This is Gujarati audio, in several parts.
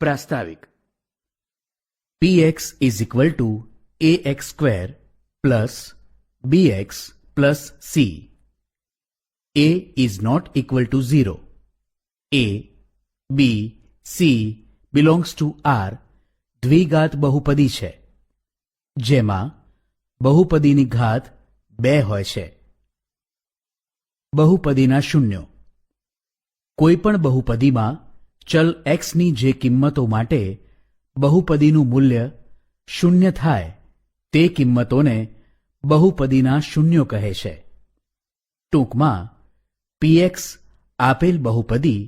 प्रास्ताविक px is equal to ax square plus bx plus c. A is not equal to 0. A, b, c belongs to R દ્વિઘાત બહુપદી છે જેમાં બહુપદીની ઘાત 2 હોય છે. બહુપદીના શૂન્યો. કોઈપણ બહુપદીમાં ચલ x ની જે કિંમતો માટે બહુપદીનું મૂલ્ય શૂન્ય થાય તે કિંમતોને બહુપદીના શૂન્યો કહે છે. ટૂંકમાં px આપેલ બહુપદી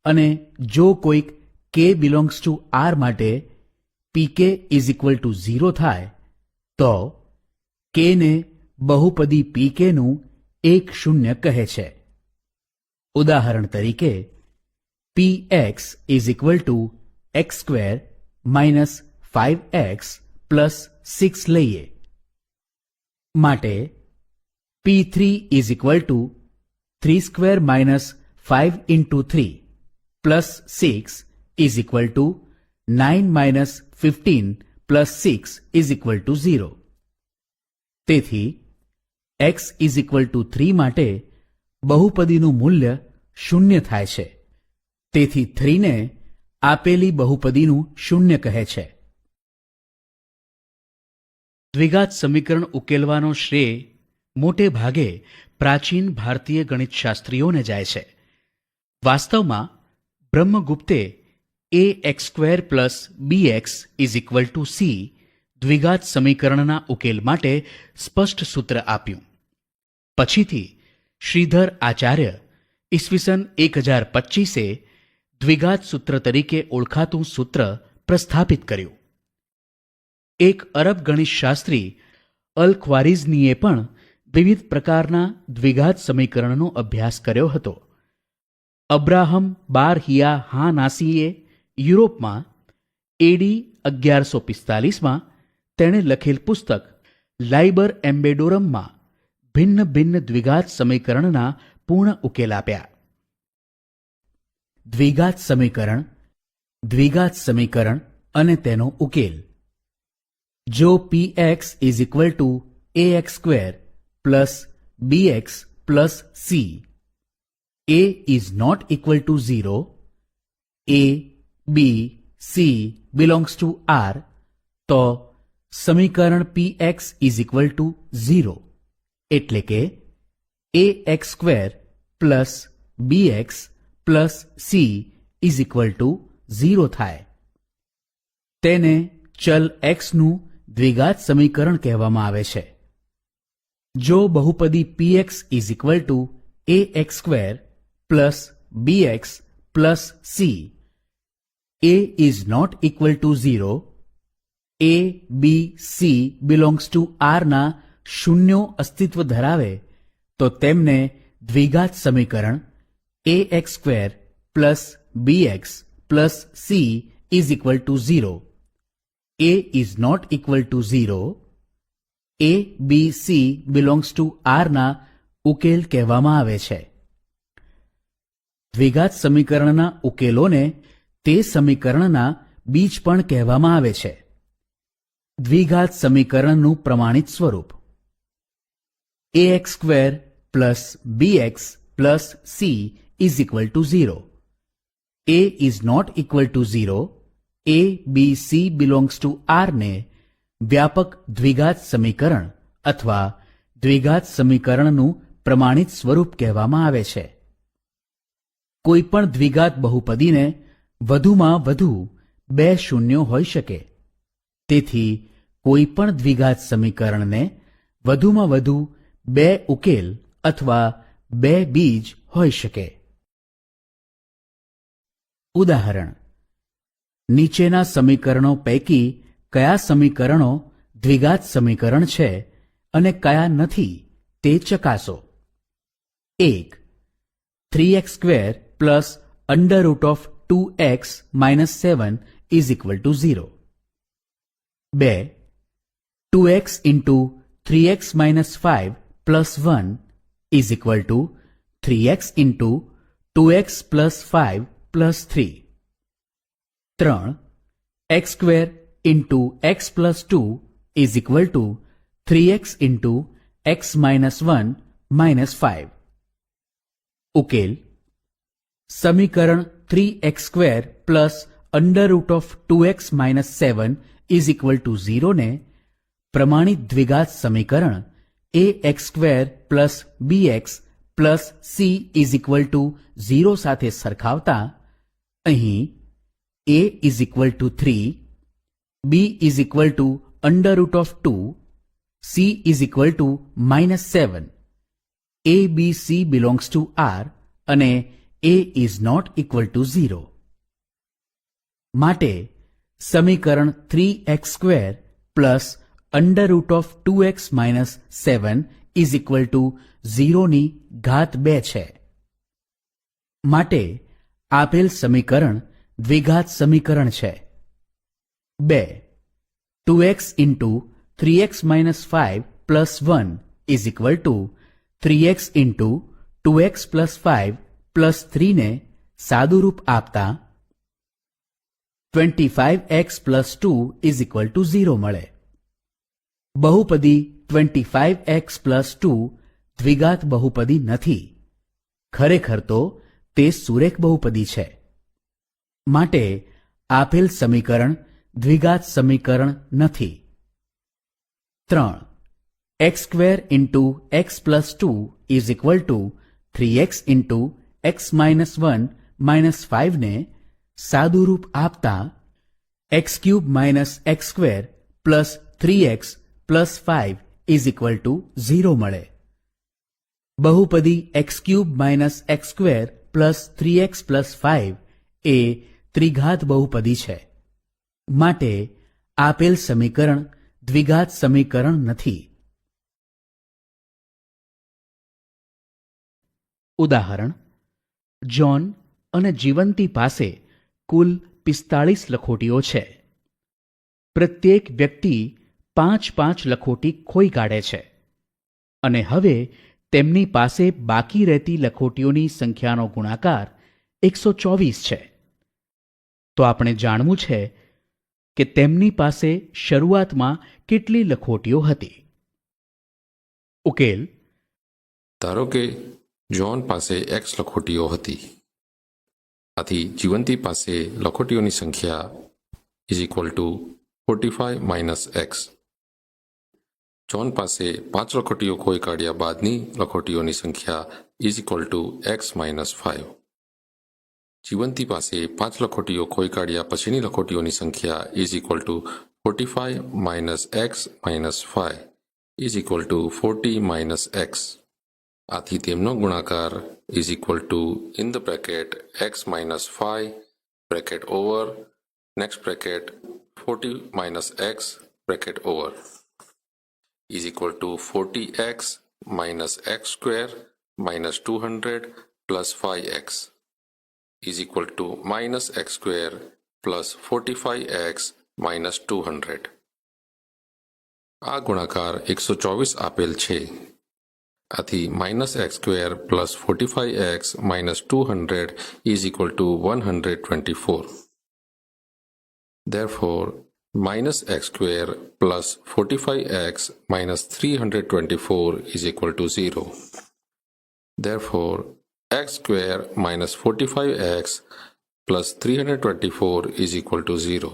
અને જો કોઈક k belongs to R માટે pk is equal to 0 થાય તો k ને બહુપદી pk નું એક શૂન્ય કહે છે. ઉદાહરણ તરીકે px is equal to x square minus 5x plus 6 લઈએ. માટે p3 is equal to 3 square minus 5 into 3 plus 6 is equal to 9 minus 15 plus 6 is equal to 0. તેથી x is equal to 3 માટે બહુપદીનું મૂલ્ય શૂન્ય થાય છે. તેથી 3 ને આપેલી બહુપદીનું શૂન્ય કહે છે. દ્વિઘાત સમીકરણ ઉકેલવાનો શ્રેય મોટે ભાગે પ્રાચીન ભારતીય ગણિતશાસ્ત્રીઓને જાય છે. વાસ્તવમાં બ્રહ્મગુપ્તે ax² plus bx is equal to c દ્વિઘાત સમીકરણના ઉકેલ માટે સ્પષ્ટ સૂત્ર આપ્યું. પછીથી શ્રીધર આચાર્ય ઈસવીસન 1025એ દ્વિઘાત સૂત્ર તરીકે ઓળખાતું સૂત્ર પ્રસ્થાપિત કર્યું. એક અરબ ગણિતશાસ્ત્રી અલ ખ્વારિઝમીએ પણ વિવિધ પ્રકારના દ્વિઘાત સમીકરણનો અભ્યાસ કર્યો હતો. અબ્રાહમ બાર હિયા હાનાસીએ યુરોપમાં એડી 1145માં તેણે લખેલ પુસ્તક લાઇબર એમ્બેડોરમમાં ભિન્ન ભિન્ન દ્વિઘાત સમીકરણના પૂર્ણ ઉકેલ આપ્યા. દ્વિઘાત સમીકરણ અને તેનો ઉકેલ. જો px is equal to ax square plus bx plus c, a is not equal to 0, a, b, c belongs to R, તો સમીકરણ px is equal to 0 એટલે કે ax square plus bx plus c is equal to 0 થાય. તેને ચલ x નું દ્વિઘાત સમીકરણ કહેવામાં આવે છે. જો બહુપદી px is equal to ax square plus bx plus c, a is not equal to 0, a, b, c belongs to R ના શૂન્યો અસ્તિત્વ ધરાવે તો તેમને દ્વિઘાત સમીકરણ ax² plus bx plus c is equal to 0, a is not equal to 0, a, b, c belongs to R ના ઉકેલ કહેવામાં આવે છે. દ્વિઘાત સમીકરણના ઉકેલોને તે સમીકરણના બીજ પણ કહેવામાં આવે છે. દ્વિઘાત સમીકરણનું પ્રમાણિત સ્વરૂપ ax² plus bx plus c is equal to 0, a is not equal to 0, a, b, c belongs to R ને વ્યાપક દ્વિઘાત સમીકરણ અથવા દ્વિઘાત સમીકરણનું પ્રમાણિત સ્વરૂપ કહેવામાં આવે છે. કોઈપણ દ્વિઘાત બહુપદીને વધુમાં વધુ 2 શૂન્યો હોઈ શકે. તેથી કોઈપણ દ્વિઘાત સમીકરણને વધુમાં વધુ 2 ઉકેલ અથવા 2 બીજ હોઈ શકે. ઉદાહરણ. નીચેના સમીકરણો પૈકી કયા સમીકરણો દ્વિઘાત સમીકરણ છે અને કયા નથી તે ચકાસો. 1. 3x² plus under root of 2x minus 7 is equal to 0. 2. 2x into 3x minus 5 plus 1 is equal to 3x into 2x plus 5 plus 3. 3 x square into x plus 2 is equal two 3x into x minus 1 minus 5. ઉકેલ સમીકરણ 3x square plus under root of 2x minus 7 is equal to 0 ને પ્રમાણિત દ્વિઘાત સમીકરણ ax square plus bx plus c is equal to 0 સાથે સરખાવતા અહીં a is equal to 3, b is equal to under root of 2, c is equal to minus 7, a b c belongs to r અને a is not equal to 0. માટે સમીકરણ 3x square plus under root of 2x minus 7 is equal to 0 ની ઘાત 2 છે. માટે આપેલ સમીકરણ દ્વિઘાત સમીકરણ છે. 2 2x into 3x minus 5 plus 1 is equal two 3x into 2x plus 5 plus 3 ને સાદુરૂપ આપતા 25x plus 2 is equal to 0 મળે. બહુપદી 25x પ્લસ 2 દ્વિઘાત બહુપદી નથી, ખરેખર તો તે સુરેખ બહુપદી છે. માટે આપેલ સમીકરણ દ્વિઘાત સમીકરણ નથી. 3 x square into x plus 2 is equal two 3x into x minus 1 minus 5 ને સાદુરૂપ આપતા x cube minus x square plus 3x plus 5 is equal to 0 મળે. બહુપદી x cube minus x square plus 3x plus 5 એ ત્રિઘાત બહુપદી છે. માટે આપેલ સમીકરણ દ્વિઘાત સમીકરણ નથી. ઉદાહરણ જ્હોન અને જીવંતી પાસે કુલ 45 લખોટીઓ છે. પ્રત્યેક વ્યક્તિ 5-5 લખોટી ખોઈ કાઢે છે અને હવે તેમની પાસે બાકી રહેતી લખોટીઓની સંખ્યાનો ગુણાકાર 124 છે. તો આપણે જાણવું છે કે તેમની પાસે શરૂઆતમાં કેટલી લખોટીઓ હતી. ઉકેલ ધારો કે જ્હોન પાસે x લખોટીઓ હતી, આથી જીવંતી પાસે લખોટીઓની સંખ્યા is equal two 45 minus x. John પાસે 5 લખોટીઓ ખોઈ કાઢ્યા બાદની લખોટીઓની સંખ્યા is equal two x minus 5. જીવંતી પાસે 5 લખોટીઓ ખોઈ કાઢ્યા પછીની લખોટીઓની સંખ્યા is equal two 45 minus x minus 5 is equal two 40 minus x. આથી તેમનો ગુણાકાર is equal two in the bracket x minus 5 bracket over next bracket 40 minus x bracket over is equal two 40x minus x square minus 200 plus 5x is equal to minus x square plus 45x minus 200. આ ગુણાકાર 124 આપેલ છે. આથી minus x square plus 45x minus 200 is equal to 124. Therefore, minus x square plus 45x minus 324 is equal to 0. Therefore, x square minus 45x plus 324 is equal to 0.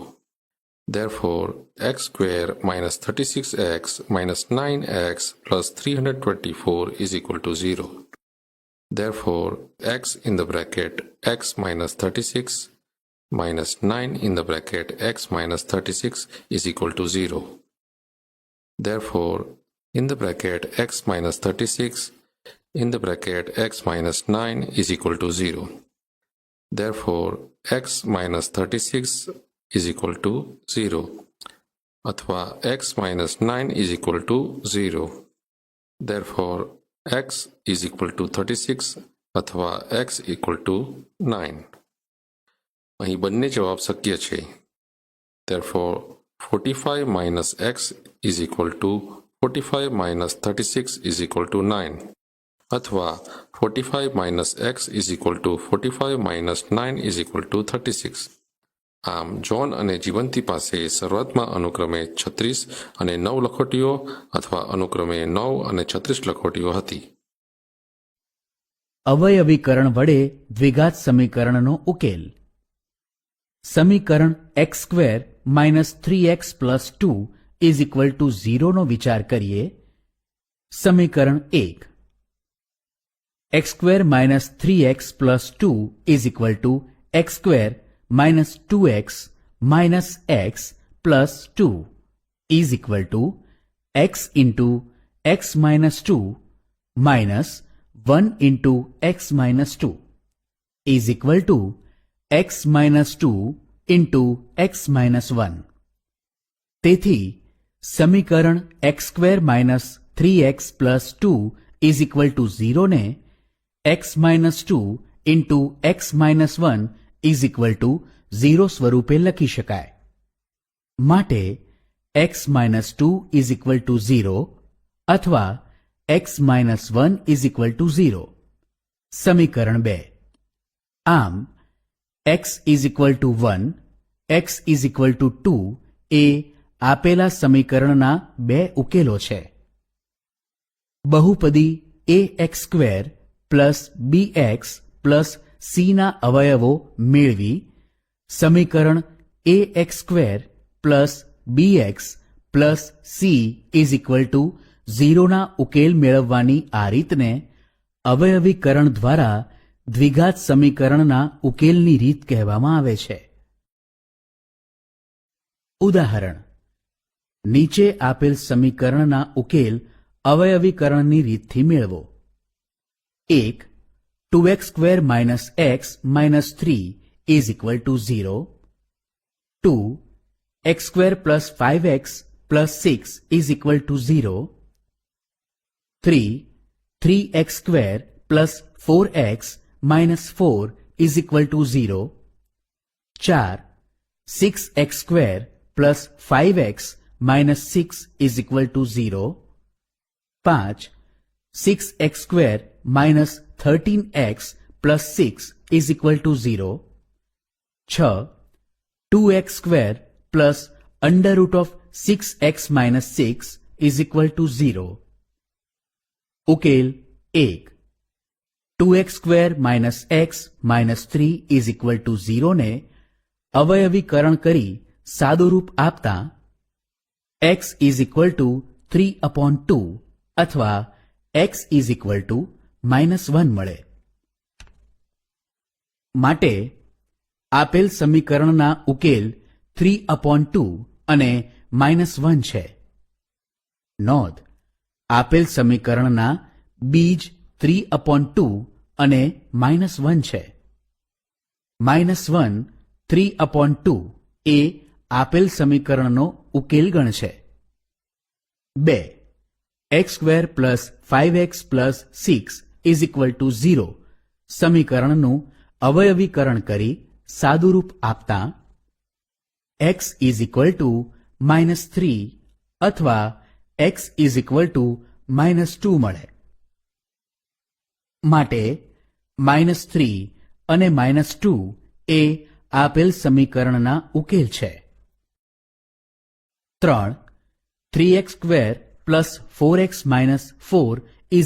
Therefore, x square minus 36x minus 9x plus 324 is equal to 0. Therefore, x in the bracket x minus 36 minus 9 in the bracket x minus 36 is equal to 0. Therefore, in the bracket x minus 36 in the bracket x minus 9 is equal to 0. Therefore, x minus 36 is equal to 0. अथवा x minus 9 is equal to 0. Therefore, x is equal to 36 अथवा x equal to 9. અહીં બંને જવાબ શક્ય છે. Therefore, 45 minus x is equal to 45 minus 36 is equal to 9. अथवा 45 minus x is equal to 45 minus 9 is equal to 36. આમ જ્હોન અને જીવંતી પાસે શરૂઆતમાં અનુક્રમે 36 અને 9 લખોટીઓ અથવા અનુક્રમે 9 અને 36 લખોટીઓ હતી. અવયવીકરણ વડે દ્વિઘાત સમીકરણનો ઉકેલ. સમીકરણ x² - 3x + 2 = 0 નો વિચાર કરીએ. સમીકરણ 1. x² - 3x + 2 = x² - 2x - x + 2 = x × x - 2 minus 1 × x - 2 = x - 2 × x - 1. તેથી સમીકરણ x² - 3x + 2 = 0 ને x - 2 × x - 1 = 0 સ્વરૂપે લખી શકાય. માટે x - 2 = 0 અથવા x - 1 = 0. સમીકરણ 2. આમ x = 1, x = 2 એ આપેલા સમીકરણના બે ઉકેલો છે. બહુપદી ax² + bx + c ના અવયવો મેળવી સમીકરણ ax² + bx + c = 0 ના ઉકેલ મેળવવાની આ રીતને અવયવીકરણ દ્વારા દ્વિઘાત સમીકરણના ઉકેલની રીત કહેવામાં આવે છે. ઉદાહરણ. નીચે આપેલ સમીકરણના ઉકેલ અવયવીકરણની રીતથી મેળવો. 1. 2x² - x - 3 = 0. 2. x² + 5x + 6 = 0. 3. 3x² + 4x - 4 = 0. 4. 6x² + 5x - 6 = 0. 5. 6x² - 13x + 6 = 0. 6. 2x² + √6x - 6 = 0. ઉકેલ 1. 2x² - x - 3 = 0 ને અવયવીકરણ કરી સાદુરૂપ આપતા x = 3/2 અથવા x = -1 મળે. માટે આપેલ સમીકરણના ઉકેલ 3/2 અને -1 છે. નોંધ. આપેલ સમીકરણના બીજ 3/2 અને -1 છે. -1 3/2 એ આપેલ સમીકરણનો ઉકેલ ગણશે. 2. x² + 5x + 6 = 0 સમીકરણનું અવયવીકરણ કરી સાદુરૂપ આપતા x = -3 અથવા x = -2 મળે. માટે -3 અને -2 એ આપેલ સમીકરણના ઉકેલ છે. 3. 3x² + 4x - 4 =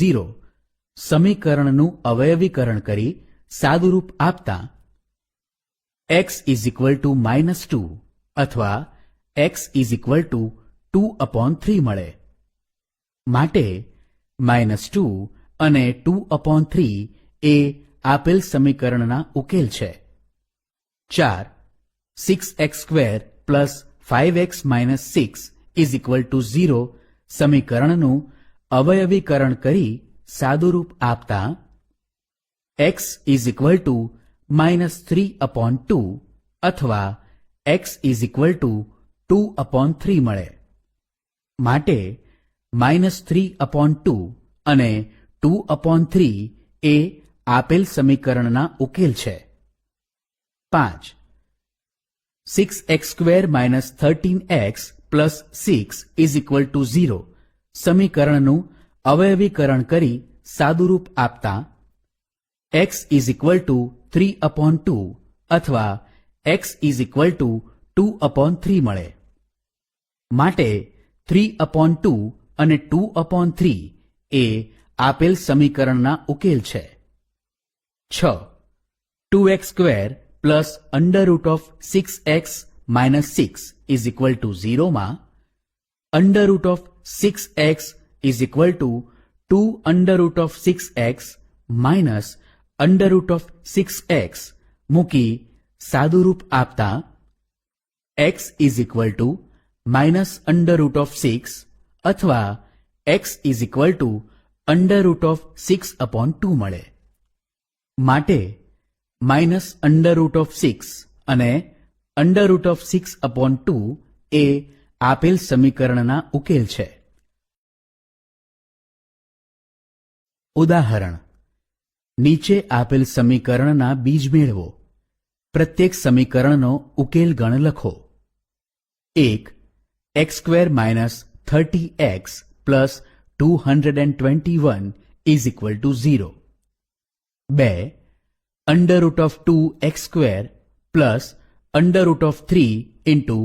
0 સમીકરણનું અવયવીકરણ કરી સાદુરૂપ આપતા x = -2 અથવા x = 2/3 મળે. માટે -2 અને 2/3 એ આપેલ સમીકરણના ઉકેલ છે. 4. 6x² + 5x - 6 = 0 સમીકરણનું અવયવીકરણ કરી સાદુરૂપ આપતા x = -3/2 અથવા x = 2/3 મળે. માટે -3/2 અને 2/3 એ આપેલ સમીકરણના ઉકેલ છે. 5. 6x² - 13x + 6 = 0 સમીકરણનું અવયવીકરણ કરી સાદુરૂપ આપતા x = 3/2 અથવા x ઇઝ ઇક્વલ ટુ 2/3 મળે. માટે 3/2 અને 2/3 એ આપેલ સમીકરણના ઉકેલ છે. 6. 2x square plus under root of 6x minus 6 is equal to 0 માં under root of 6x is equal to 2 under root of 6x minus under root of 6x મૂકી સાદું રૂપ આપતા x is equal to minus under root of 6 અથવા x is equal to under root of 6/2 મળે. માટે માઇનસ અંડર રૂટ ઓફ 6 અને અંડર રૂટ ઓફ 6/2 એ આપેલ સમીકરણના ઉકેલ છે. ઉદાહરણ: નીચે આપેલ સમીકરણના બીજ મેળવો. પ્રત્યેક સમીકરણનો ઉકેલ ગણ લખો. 1. x² minus 30x plus 221 is equal to 0. 2. Under root of 2x² plus under root of 3 into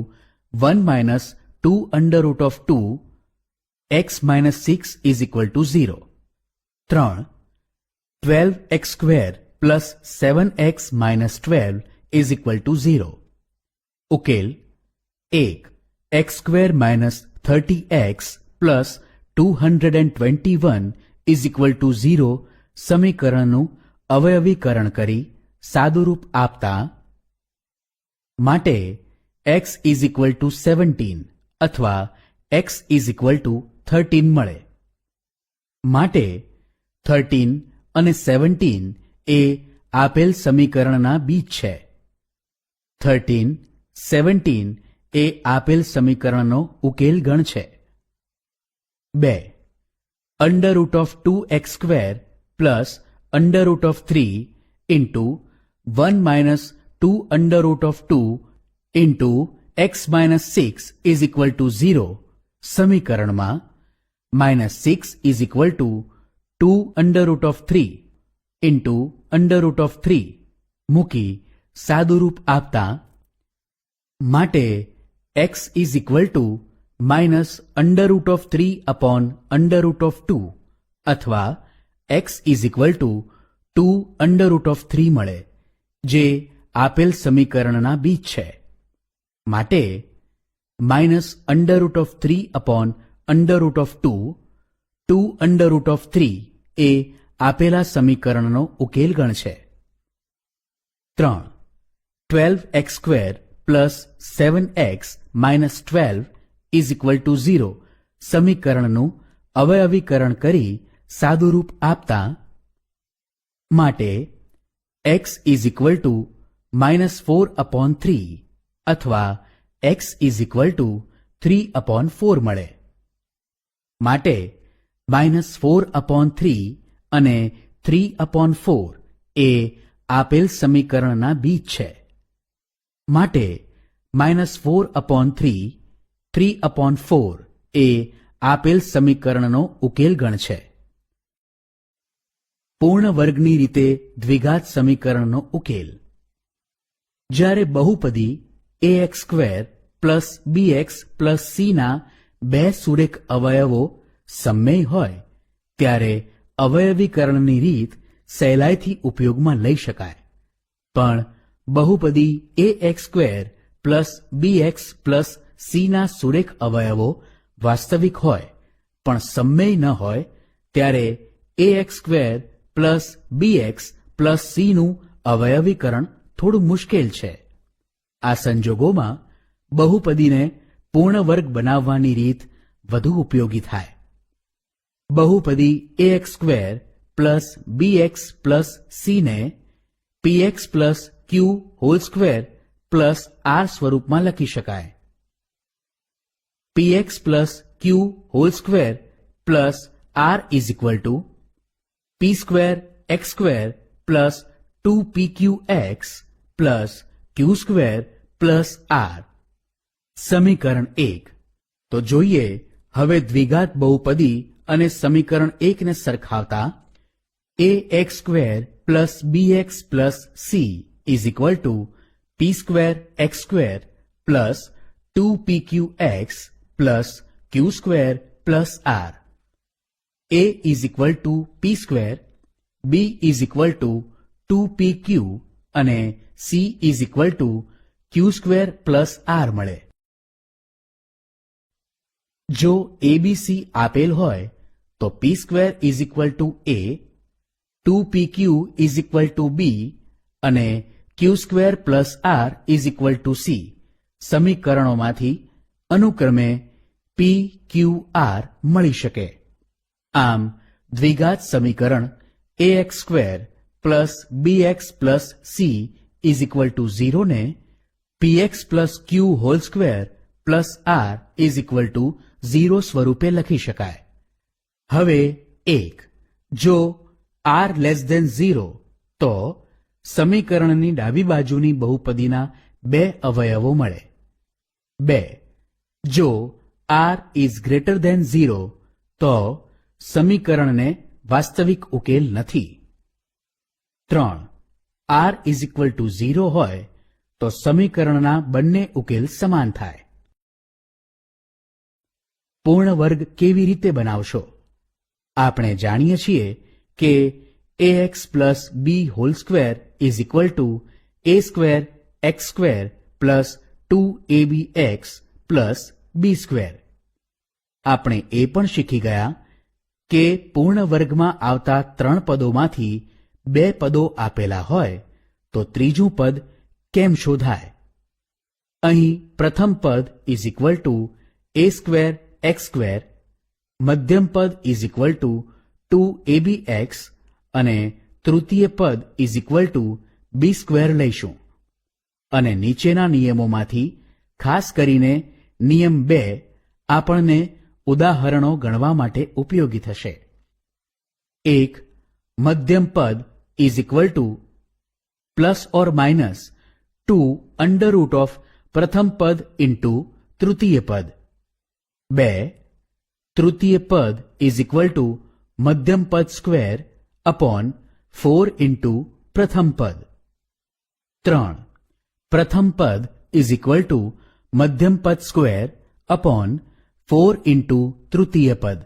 1 minus 2 under root of 2 x minus 6 is equal to 0. 3. 12x² plus 7x minus 12 is equal to 0. ઉકેલ: 1. x² minus 30x plus 221 is equal to 0 સમીકરણનું અવયવીકરણ કરી સાદુરૂપ આપતા માટે x ઇઝ ઇક્વલ ટુ 17 અથવા x ઇઝ ઇક્વલ ટુ 13 મળે. માટે 13 અને 17 એ આપેલ સમીકરણના બીજ છે. 13, 17 એ આપેલ સમીકરણનો ઉકેલ ગણ છે. 2. Under root of 2x² plus under root of 3 into 1 minus 2 under root of 2 into x minus 6 is equal to 0 સમીકરણમાં -6 is equal to 2 under root of 3 into under root of 3 મૂકી સાદુરૂપ આપતા માટે x is equal to minus under root of 3 upon under root of 2 અથવા x is equal to 2 under root of 3 મળે, જે આપેલ સમીકરણના બીજ છે. માટે minus under root of 3 upon under root of 2 2 under root of 3 એ આપેલા સમીકરણનો ઉકેલ ગણ છે. 3. 12x² plus 7x minus 12 is equal to 0 સમીકરણનું અવયવીકરણ કરી સાદુરૂપ આપતા માટે x ઇઝ ઇક્વલ ટુ -4/3 અથવા x ઇઝ ઇક્વલ ટુ 3/4 મળે. માટે -4/3 અને 3/4 એ આપેલ સમીકરણના બીજ છે. માટે -4/3 3/4 એ આપેલ સમીકરણનો ઉકેલ ગણ છે. પૂર્ણ વર્ગની રીતે દ્વિઘાત સમીકરણનો ઉકેલ: જ્યારે બહુપદી ax² plus bx plus c ના બે સુરેખ અવયવો સમમેય હોય ત્યારે અવયવીકરણની રીત સહેલાઈથી ઉપયોગમાં લઈ શકાય. પણ બહુપદી ax² plus bx plus c ના સુરેખ અવયવો વાસ્તવિક હોય પણ સમમેય ન હોય ત્યારે ax² plus bx plus c નું અવયવીકરણ થોડું મુશ્કેલ છે. આ સંજોગોમાં બહુપદીને પૂર્ણ વર્ગ બનાવવાની રીત વધુ ઉપયોગી થાય. બહુપદી ax² plus bx plus c ને px plus q hall square plus r સ્વરૂપમાં લખી શકાય. px plus q hall square plus r is equal two p²x² plus 2pqx plus q² plus r. સમીકરણ 1. તો જોઈએ હવે દ્વિઘાત બહુપદી અને સમીકરણ 1 ને સરખાવતા ax² plus bx plus c is equal to P square X square plus 2pqx plus Q square plus R. a is equal to P square, b is equal to 2pq અને c is equal to Q square plus R મળે. જો એબીસી આપેલ હોય તો P square is equal to a, 2pq is equal to b અને Q square plus R is equal to c સમીકરણોમાંથી અનુક્રમે પી ક્યુ આર મળી શકે. આમ દ્વિઘાત સમીકરણ ax square plus bx plus c is equal to 0 ને px plus Q whole square plus R is equal to 0 સ્વરૂપે લખી શકાય. હવે 1. જો r લેસ ધેન 0 તો સમીકરણની ડાબી બાજુની બહુપદીના બે અવયવો મળે. 2. જો r ઇઝ ગ્રેટર ધેન 0 તો સમીકરણને વાસ્તવિક ઉકેલ નથી. 3. r ઇઝ ઇક્વલ ટુ 0 હોય તો સમીકરણના બંને ઉકેલ સમાન થાય. પૂર્ણ વર્ગ કેવી રીતે બનાવશો? આપણે જાણીએ છીએ કે ax plus b hall square is equal to a square X square plus 2abx plus b square. આપણે એ પણ શીખી ગયા કે પૂર્ણ વર્ગમાં આવતા 3 પદોમાંથી 2 પદો આપેલા હોય તો ત્રીજું પદ કેમ શોધાય? અહીં પ્રથમ પદ is equal to a square X square, મધ્યમ પદ ઇઝ ઇક્વલ ટુ 2abx અને તૃતીય પદ is equal to b square લઈશું. અને નીચેના નિયમોમાંથી ખાસ કરીને નિયમ 2 આપણને ઉદાહરણો ગણવા માટે ઉપયોગી થશે. 1. મધ્યમ પદ is equal two plus or minus 2 under root of પ્રથમ પદ ઇન્ટુ તૃતીય પદ. 2. તૃતીય પદ ઇઝ ઇક્વલ ટુ મધ્યમ પદ સ્ક્વેર અપોન 4 ઇન્ટુ પ્રથમ પદ. 3. પ્રથમ પદ ઇઝ ઇક્વલ ટુ મધ્યમ પદ સ્ક્વેર અપોન 4 ઇન્ટુ તૃતીય પદ.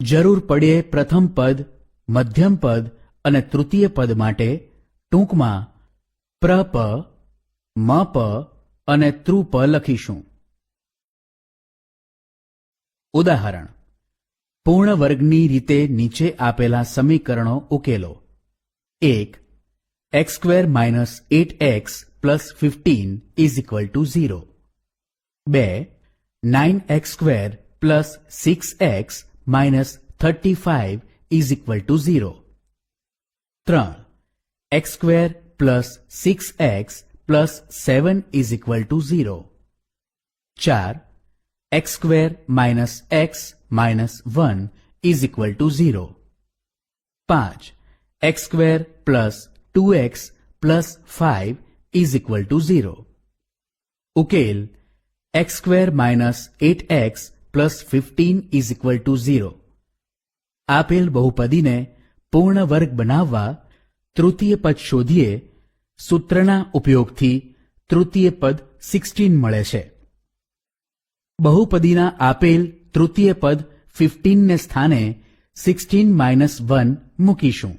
જરૂર પડે પ્રથમ પદ, મધ્યમ પદ અને તૃતીય પદ માટે ટૂંકમાં પ્રપ, મપ અને તૃપ લખીશું. ઉદાહરણ: પૂર્ણ વર્ગની રીતે નીચે આપેલા સમીકરણો ઉકેલો. 1. X square minus 8x plus 15 is equal to 0. 2. 9x square plus 6x minus 35 is equal to 0. 3. X square plus 6x plus 7 is equal to 0. 4. X square minus x minus 1 is equal to 0. 5. X square plus 2x plus 5 is equal to 0. ઉકેલ: x square minus 8x plus 15 is equal to 0. આપેલ બહુપદીને પૂર્ણ વર્ગ બનાવવા તૃતીય પદ શોધીએ. સૂત્રના ઉપયોગથી તૃતીય પદ 16 મળે છે. બહુપદીના આપેલ તૃતીય પદ 15 ને સ્થાને 16 માઇનસ 1 મૂકીશું.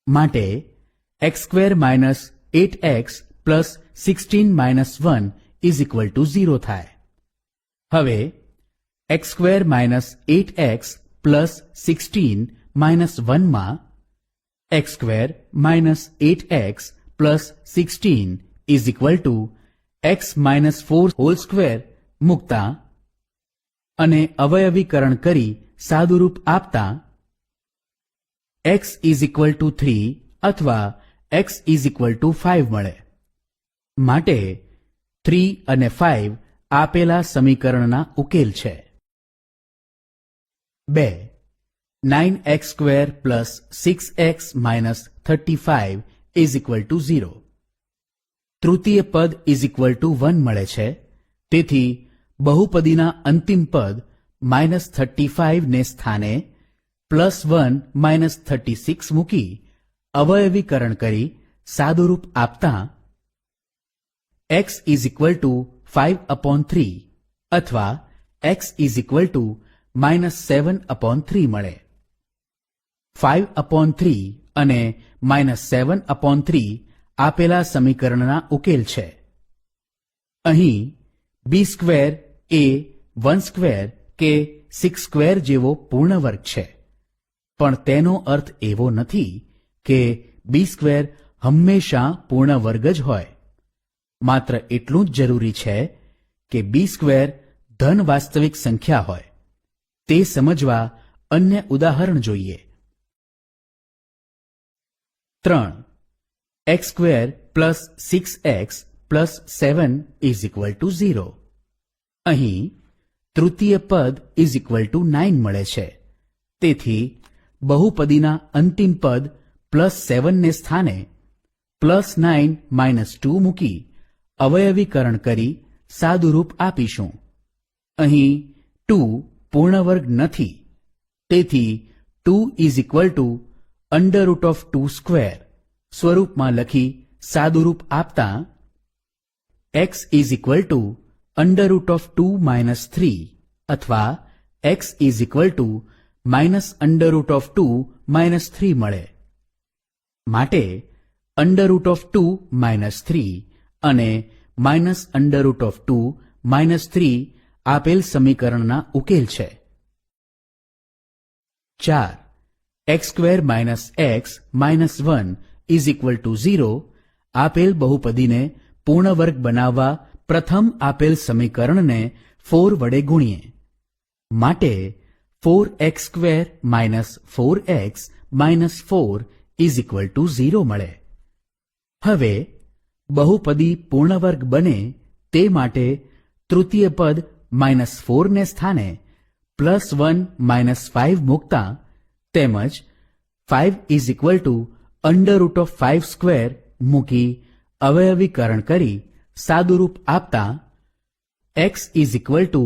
માટે x square minus 8x plus 16 minus 1 is equal to 0 થાય. હવે x square minus 8x plus 16 minus 1 માં x square minus 8x plus 16 is equal two x minus 4 whole square મૂકતા અને અવયવીકરણ કરી સાદુરૂપ આપતા એક્સ ઇઝ ઇક્વલ ટુ 3 અથવા એક્સ ઇઝ ઇક્વલ ટુ 5 મળે. માટે 3 અને 5 આપેલા સમીકરણના ઉકેલ છે. 2. 9x square plus 6x minus 35 is equal to 0. તૃતીય પદ ઇઝ ઇક્વલ ટુ 1 મળે છે. તેથી બહુપદીના અંતિમ પદ માઇનસ 35 ને સ્થાને પ્લસ 1 માઇનસ 36 મૂકી અવયવીકરણ કરી સાદુરૂપ આપતા x ઇઝ ઇક્વલ ટુ 5/3 અથવા x ઇઝ ઇક્વલ ટુ -7/3 મળે. 5/3 અને -7/3 આપેલા સમીકરણના ઉકેલ છે. અહીં બી સ્ક્વેર એ 1 સ્ક્વેર કે 6 સ્ક્વેર જેવો પૂર્ણ વર્ગ છે, પણ તેનો અર્થ એવો નથી કે બી સ્ક્વેર હંમેશા પૂર્ણ વર્ગ જ હોય. માત્ર એટલું જ જરૂરી છે કે બી સ્ક્વેર ધન વાસ્તવિક સંખ્યા હોય. તે સમજવા અન્ય ઉદાહરણ જોઈએ. 3. x² plus 6x plus 7 is equal to 0. અહીં તૃતીય પદ ઇઝ ઇક્વલ ટુ 9 મળે છે. તેથી બહુપદીના અંતિમ પદ +7 ને સ્થાને +9 -2 મૂકી અવયવીકરણ કરી સાદુરૂપ આપીશું. અહીં 2 પૂર્ણ વર્ગ નથી, તેથી 2 ઇઝ ઇક્વલ ટુ √2 સ્ક્વેર સ્વરૂપમાં લખી સાદુરૂપ આપતા x ઇઝ ઇક્વલ ટુ √2 - 3 અથવા x ઇઝ ઇક્વલ ટુ -√2 - 3 મળે. માટે √2 - 3 અને -√2 - 3 આપેલ સમીકરણના ઉકેલ છે. 4. x² - x -1 is equal to 0 આપેલ બહુપદીને પૂર્ણ વર્ગ બનાવવા પ્રથમ આપેલ સમીકરણને 4 વડે ગુણીએ. માટે 4x² - 4x - 4 is equal to 0 મળે. હવે બહુપદી પૂર્ણ વર્ગ બને તે માટે તૃતીય પદ -4 ને સ્થાને +1 - 5 મૂકતા તેમજ 5 ઇઝ ઇક્વલ ટુ √5 સ્ક્વેર મૂકી અવયવીકરણ કરી સાદુરૂપ આપતા x ઇઝ ઇક્વલ ટુ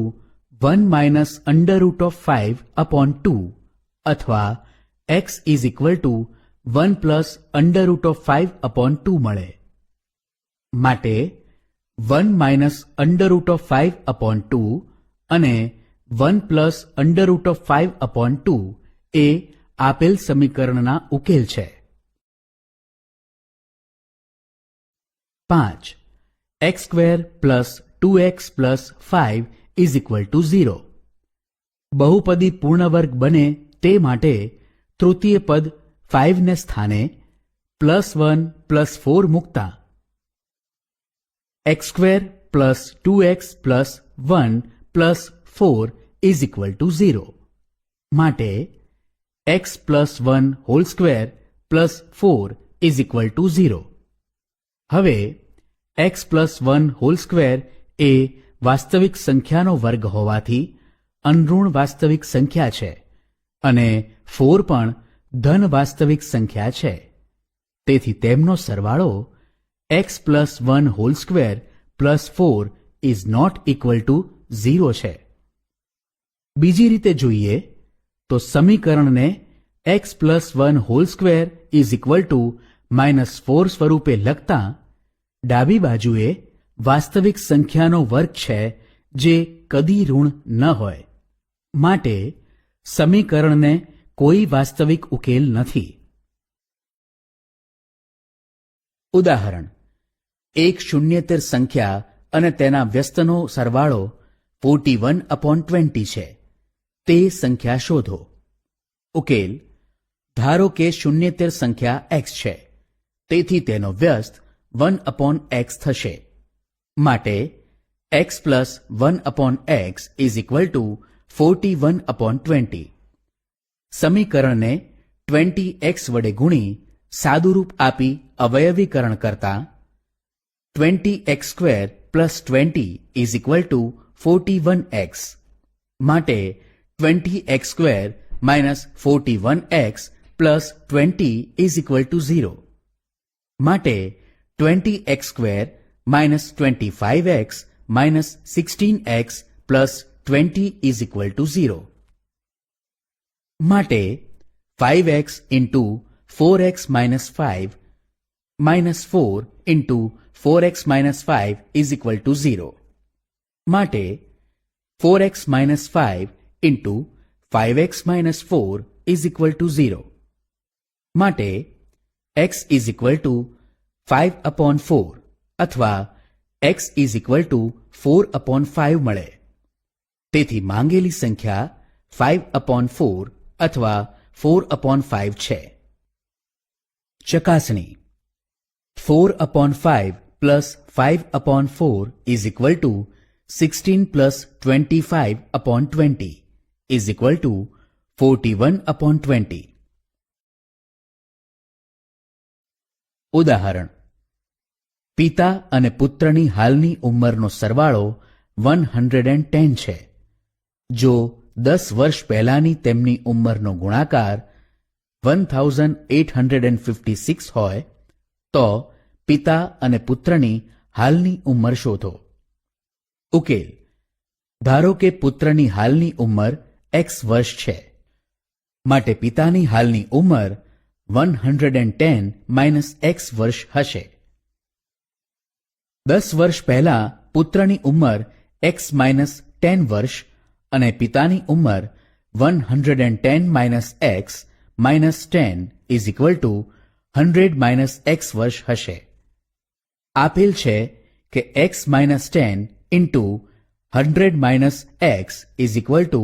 1 -√5/2 અથવા x ઇઝ ઇક્વલ ટુ 1 +√5/2 મળે. માટે 1 -√5/2 અને 1 +√5/2 એ આપેલ સમીકરણના ઉકેલ છે. 5. x² plus 2x plus 5 is equal to 0. બહુપદી પૂર્ણ વર્ગ બને તે માટે તૃતીય પદ 5 ને સ્થાને +1 + 4 મૂકતા x² plus 2x plus 1 plus 4 is equal to 0. માટે x plus 1 whole square plus 4 is equal to 0. હવે x પ્લસ 1 હોલ સ્ક્વેર એ વાસ્તવિક સંખ્યાનો વર્ગ હોવાથી અનઋણ વાસ્તવિક સંખ્યા છે અને 4 પણ ધન વાસ્તવિક સંખ્યા છે. તેથી તેમનો સરવાળો x plus 1 whole square plus 4 is not equal to 0 છે. બીજી રીતે જોઈએ તો સમીકરણને x plus 1 whole square is equal to -4 સ્વરૂપે લખતા ડાબી બાજુએ વાસ્તવિક સંખ્યાનો વર્ગ છે જે કદી ઋણ ન હોય. માટે સમીકરણને કોઈ વાસ્તવિક ઉકેલ નથી. ઉદાહરણ: એક શૂન્યેતર સંખ્યા અને તેના વ્યસ્તનો સરવાળો 41/20 છે. તે સંખ્યા શોધો. ઉકેલ: ધારો કે શૂન્યેતર સંખ્યા x છે, તેથી તેનો વ્યસ્ત 1/x થશે. માટે x plus 1/x is equal two 41/20. સમીકરણને 20x વડે ગુણી સાદુરૂપ આપી અવયવીકરણ કરતા 20x² plus 20 is equal two 41x. માટે 20x² minus 41x plus 20 is equal to 0. માટે 20x² minus 25x minus 16x plus 20 is equal to 0. માટે 5x into 4x minus 5 minus 4 into 4x minus 5 is equal to 0. માટે 4x minus 5 into 5x minus 4 is equal to 0. માટે x is equal to 5 upon 4 અથવા x is equal to 4 upon 5 મળે. તેથી માંગેલી સંખ્યા 5 upon 4 અથવા 4 upon 5 છે. ચકાસણી 4 upon 5 plus 5 upon 4 is equal to 16 plus 25 upon 20 is equal to 41 upon 20. ઉદાહરણ પિતા અને પુત્રની હાલની ઉંમરનો સરવાળો 110 છે. જો 10 વર્ષ પહેલાની તેમની ઉંમરનો ગુણાકાર 1856 હોય તો પિતા અને પુત્રની હાલની ઉંમર શોધો. ઉકેલ ધારો કે પુત્રની હાલની ઉંમર x વર્ષ છે. માટે પિતાની હાલની ઉંમર 110 માઇનસ x વર્ષ હશે. 10 વર્ષ પહેલા પુત્રની ઉંમર x માઇનસ 10 વર્ષ અને પિતાની ઉંમર 110 minus x minus 10 is equal two 100 minus x વર્ષ હશે. આપેલ છે કે x minus 10 into 100 minus x is equal two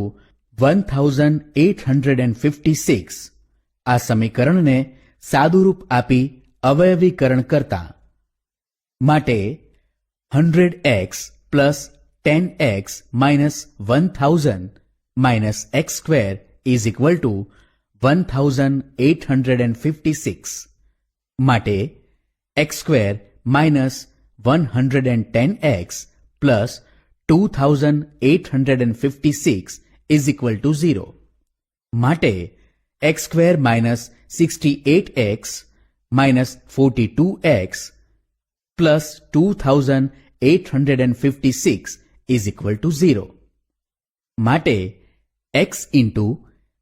1856. આ સમીકરણને સાદુરૂપ આપી અવયવીકરણ કરતા માટે 100x plus 10x minus 1000 minus x square is equal two 1856. માટે x square minus 110x plus 2856 is equal to 0. માટે x square minus 68x minus 42x plus 2856 is equal to 0. માટે x into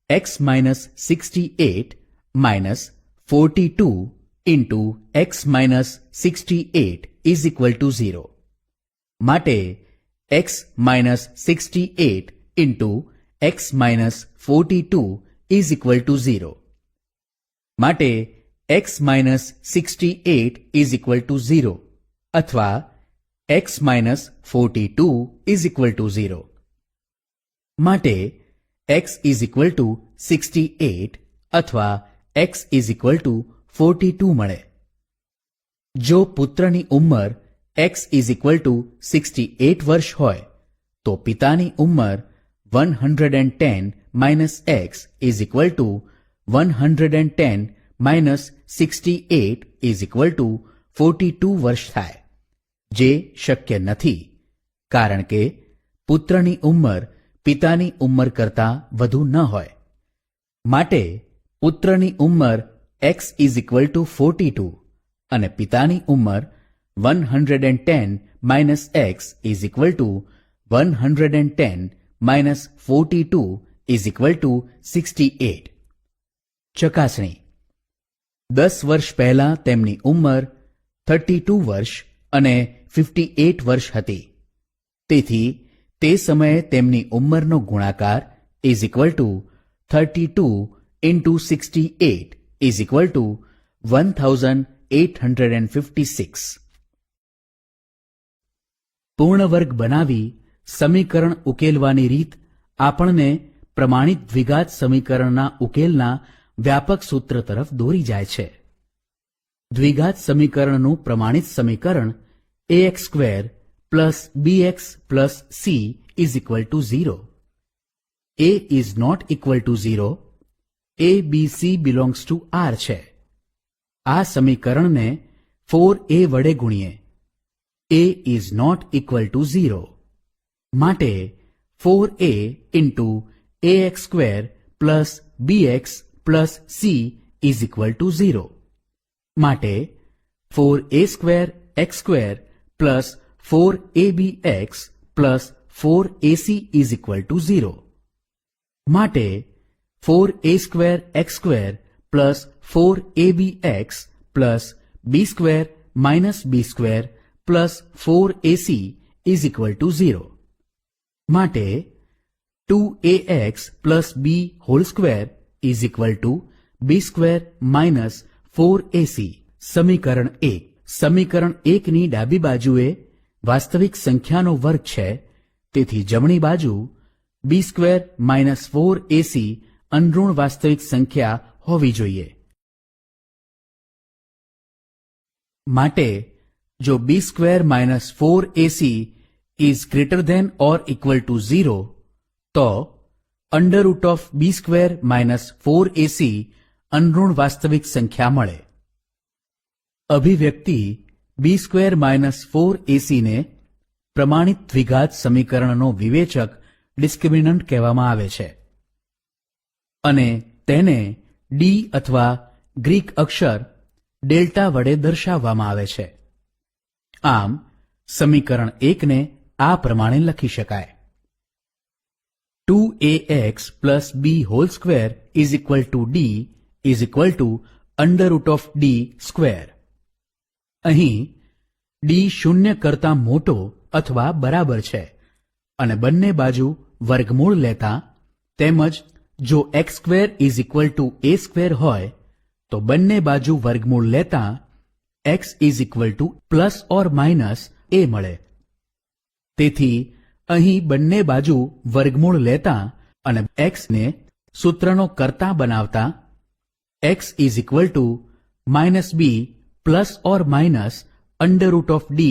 x minus 68 minus 42 into x minus 68 is equal to 0. માટે x minus 68 into x minus 42 is equal to 0. માટે x minus 68 is equal to 0 અથવા x minus 42 is equal to 0. માટે x ઇઝ ઇક્વલ ટુ 68 અથવા x ઇઝ ઇક્વલ ટુ 42 મળે. જો પુત્રની ઉંમર x ઇઝ ઇક્વલ ટુ 68 વર્ષ હોય તો પિતાની ઉંમર 110 minus x is equal two 110 minus 68 is equal two 42 વર્ષ થાય, જે શક્ય નથી કારણ કે પુત્રની ઉંમર પિતાની ઉંમર કરતાં વધુ ન હોય. માટે પુત્રની ઉંમર x ઇઝ ઇક્વલ ટુ 42 અને પિતાની ઉંમર 110 minus x is equal two 110 minus 42 is equal two 68. ચકાસણી 10 વર્ષ પહેલા તેમની ઉંમર 32 વર્ષ અને 58 વર્ષ હતી. તેથી તે સમયે તેમની ઉંમરનો ગુણાકાર is equal two 32 into 68 is equal two 1856. પૂર્ણ વર્ગ બનાવી સમીકરણ ઉકેલવાની રીત આપણને પ્રમાણિત દ્વિઘાત સમીકરણના ઉકેલના વ્યાપક સૂત્ર તરફ દોરી જાય છે. દ્વિઘાત સમીકરણનું પ્રમાણિત સમીકરણ ax square plus bx plus c is equal to 0. a is not equal to 0. a b c belongs to r છે. આ સમીકરણને 4a વડે ગુણીએ. a is not equal to 0. માટે 4a into ax square plus bx plus c is equal to 0. માટે 4a square x square plus 4abx plus 4ac is equal to 0. માટે 4a square x square plus 4abx plus b square minus b square plus 4ac is equal to 0. માટે 2ax plus b hall square is equal to b square minus 4ac. સમીકરણ 1. સમીકરણ 1 ની ડાબી બાજુએ વાસ્તવિક સંખ્યાનો વર્ગ છે, તેથી જમણી બાજુ b સ્ક્વેર માઇનસ 4ac અનઋણ વાસ્તવિક સંખ્યા હોવી જોઈએ. માટે જો b square minus 4ac is greater than or equal to 0, તો under root of b square minus 4ac અનઋણ વાસ્તવિક સંખ્યા મળે. અભિવ્યક્તિ b સ્ક્વેર માઇનસ 4ac ને પ્રમાણિત દ્વિઘાત સમીકરણનો વિવેચક ડિસ્ક્રિમિનન્ટ કહેવામાં આવે છે અને તેને d અથવા ગ્રીક અક્ષર ડેલ્ટા વડે દર્શાવવામાં આવે છે. આમ સમીકરણ 1 ને આ પ્રમાણે લખી શકાય: 2ax plus b hall square is equal two d is equal to under root of d square. અહીં d શૂન્ય કરતા મોટો અથવા બરાબર છે અને બંને બાજુ વર્ગમૂળ લેતા તેમજ જો x square is equal to a square હોય તો બંને બાજુ વર્ગમૂળ લેતા x is equal two plus or minus a મળે. તેથી અહીં બંને બાજુ વર્ગમૂળ લેતા અને x ને સૂત્રનો કર્તા બનાવતા x is equal to minus b plus or minus under root of d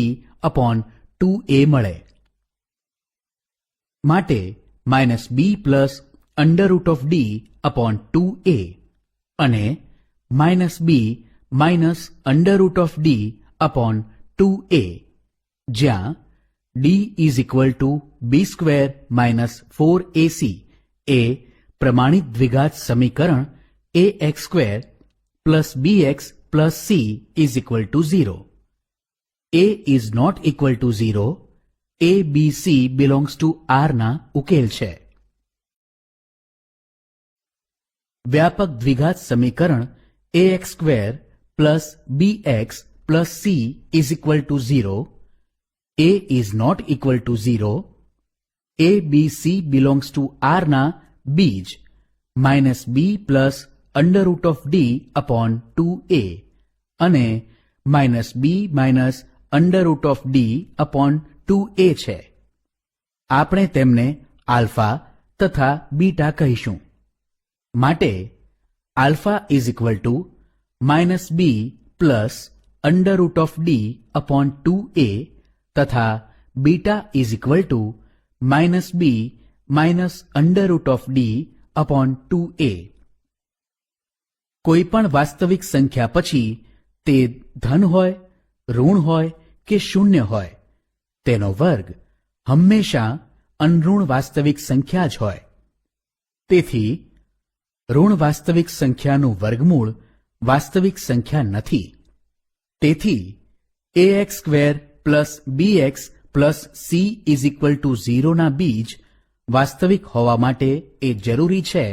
upon 2a મળે. માટે minus b plus under root of d upon 2a અને minus b minus under root of d upon 2a, જ્યાં d is equal to b square minus 4ac એ પ્રમાણિત દ્વિઘાત સમીકરણ ax square plus bx plus c is equal to 0. a is not equal to 0. a b c belongs to r ના ઉકેલ છે. વ્યાપક દ્વિઘાત સમીકરણ ax square plus bx plus c is equal to 0. a is not equal to 0. a b c belongs to r ના બીજ minus b plus under root of d upon 2a અને minus b minus under root of d upon 2a છે. આપણે તેમને આલ્ફા તથા બીટા કહીશું. માટે alpha is equal to minus b plus under root of d upon 2a તથા beta is equal to minus b minus under root of d upon 2a. કોઈ પણ વાસ્તવિક સંખ્યા પછી તે ધન હોય, ઋણ હોય કે શૂન્ય હોય, તેનો વર્ગ હંમેશા અનઋણ વાસ્તવિક સંખ્યા જ હોય. તેથી ઋણ વાસ્તવિક સંખ્યાનું વર્ગમૂળ વાસ્તવિક સંખ્યા નથી. તેથી ax square plus bx plus c is equal to 0 ના બીજ વાસ્તવિક હોવા માટે એ જરૂરી છે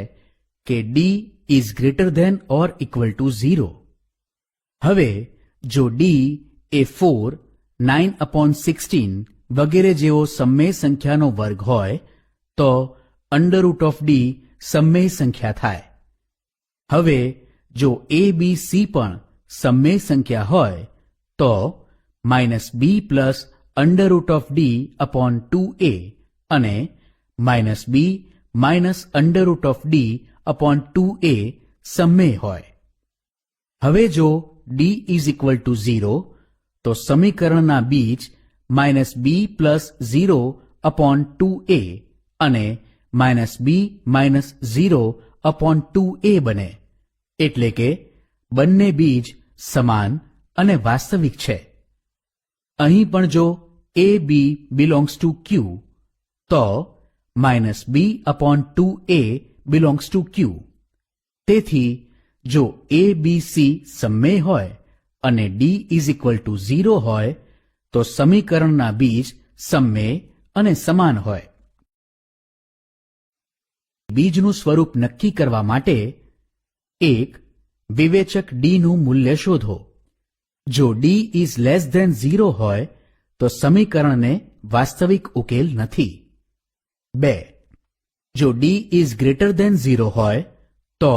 કે d is greater than or equal to 0. હવે જો d એ 4, 9 અપોન 16 વગેરે જેવો સમમેય સંખ્યાનો વર્ગ હોય તો અંડર રૂટ ઓફ d સમમેય સંખ્યા થાય. હવે જો a b c પણ સમમેય સંખ્યા હોય તો minus b plus under root of d upon 2a અને minus b minus under root of d upon 2a સમમેય હોય. હવે જો d ઇઝ ઇક્વલ ટુ 0 તો સમીકરણના બીજ minus b plus 0 upon 2a અને minus b minus 0 upon 2a બને. એટલે કે બંને બીજ સમાન અને વાસ્તવિક છે. અહીં પણ જો a b belongs to q તો minus b upon 2a belongs to q. તેથી જો a b c સમમેય હોય અને d ઇઝ ઇક્વલ ટુ 0 હોય તો સમીકરણના બીજ સમમેય અને સમાન હોય. બીજનું સ્વરૂપ નક્કી કરવા માટે એક વિવેચક d નું મૂલ્ય શોધો. જો d ઇઝ લેસ ધેન 0 હોય તો સમીકરણને વાસ્તવિક ઉકેલ નથી. 2. જો d ઇઝ ગ્રેટર ધેન 0 હોય તો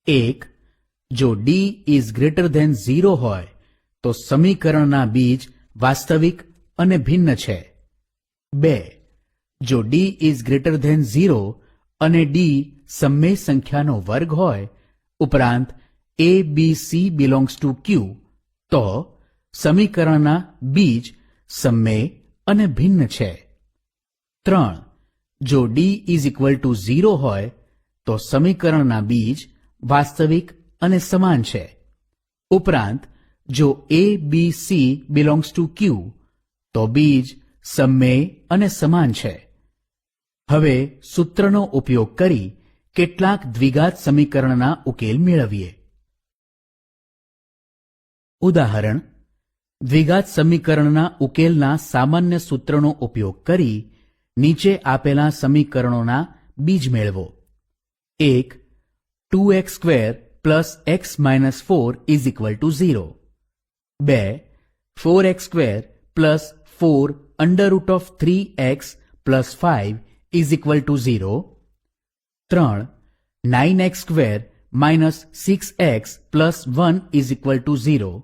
1. જો d ઇઝ ગ્રેટર ધેન 0 હોય તો સમીકરણના બીજ વાસ્તવિક અને ભિન્ન છે. 2. જો d ઇઝ ગ્રેટર ધેન 0 અને d સમમેય સંખ્યાનો વર્ગ હોય ઉપરાંત a b c belongs two q તો સમીકરણના બીજ સમમેય અને ભિન્ન છે. 3. જો d ઇઝ ઇક્વલ ટુ 0 હોય તો સમીકરણના બીજ વાસ્તવિક અને સમાન છે. ઉપરાંત જો a b c belongs two q તો બીજ સમમેય અને સમાન છે. હવે સૂત્રનો ઉપયોગ કરી કેટલાક દ્વિઘાત સમીકરણના ઉકેલ મેળવીએ. ઉદાહરણ: દ્વિઘાત સમીકરણના ઉકેલના સામાન્ય સૂત્રનો ઉપયોગ કરી નીચે આપેલા સમીકરણોના બીજ મેળવો. 1. 2x² plus x minus 4 is equal to 0. 2. 4x² plus 4 under root of 3x plus 5 is equal to 0. 3. 9x² minus 6x plus 1 is equal to 0.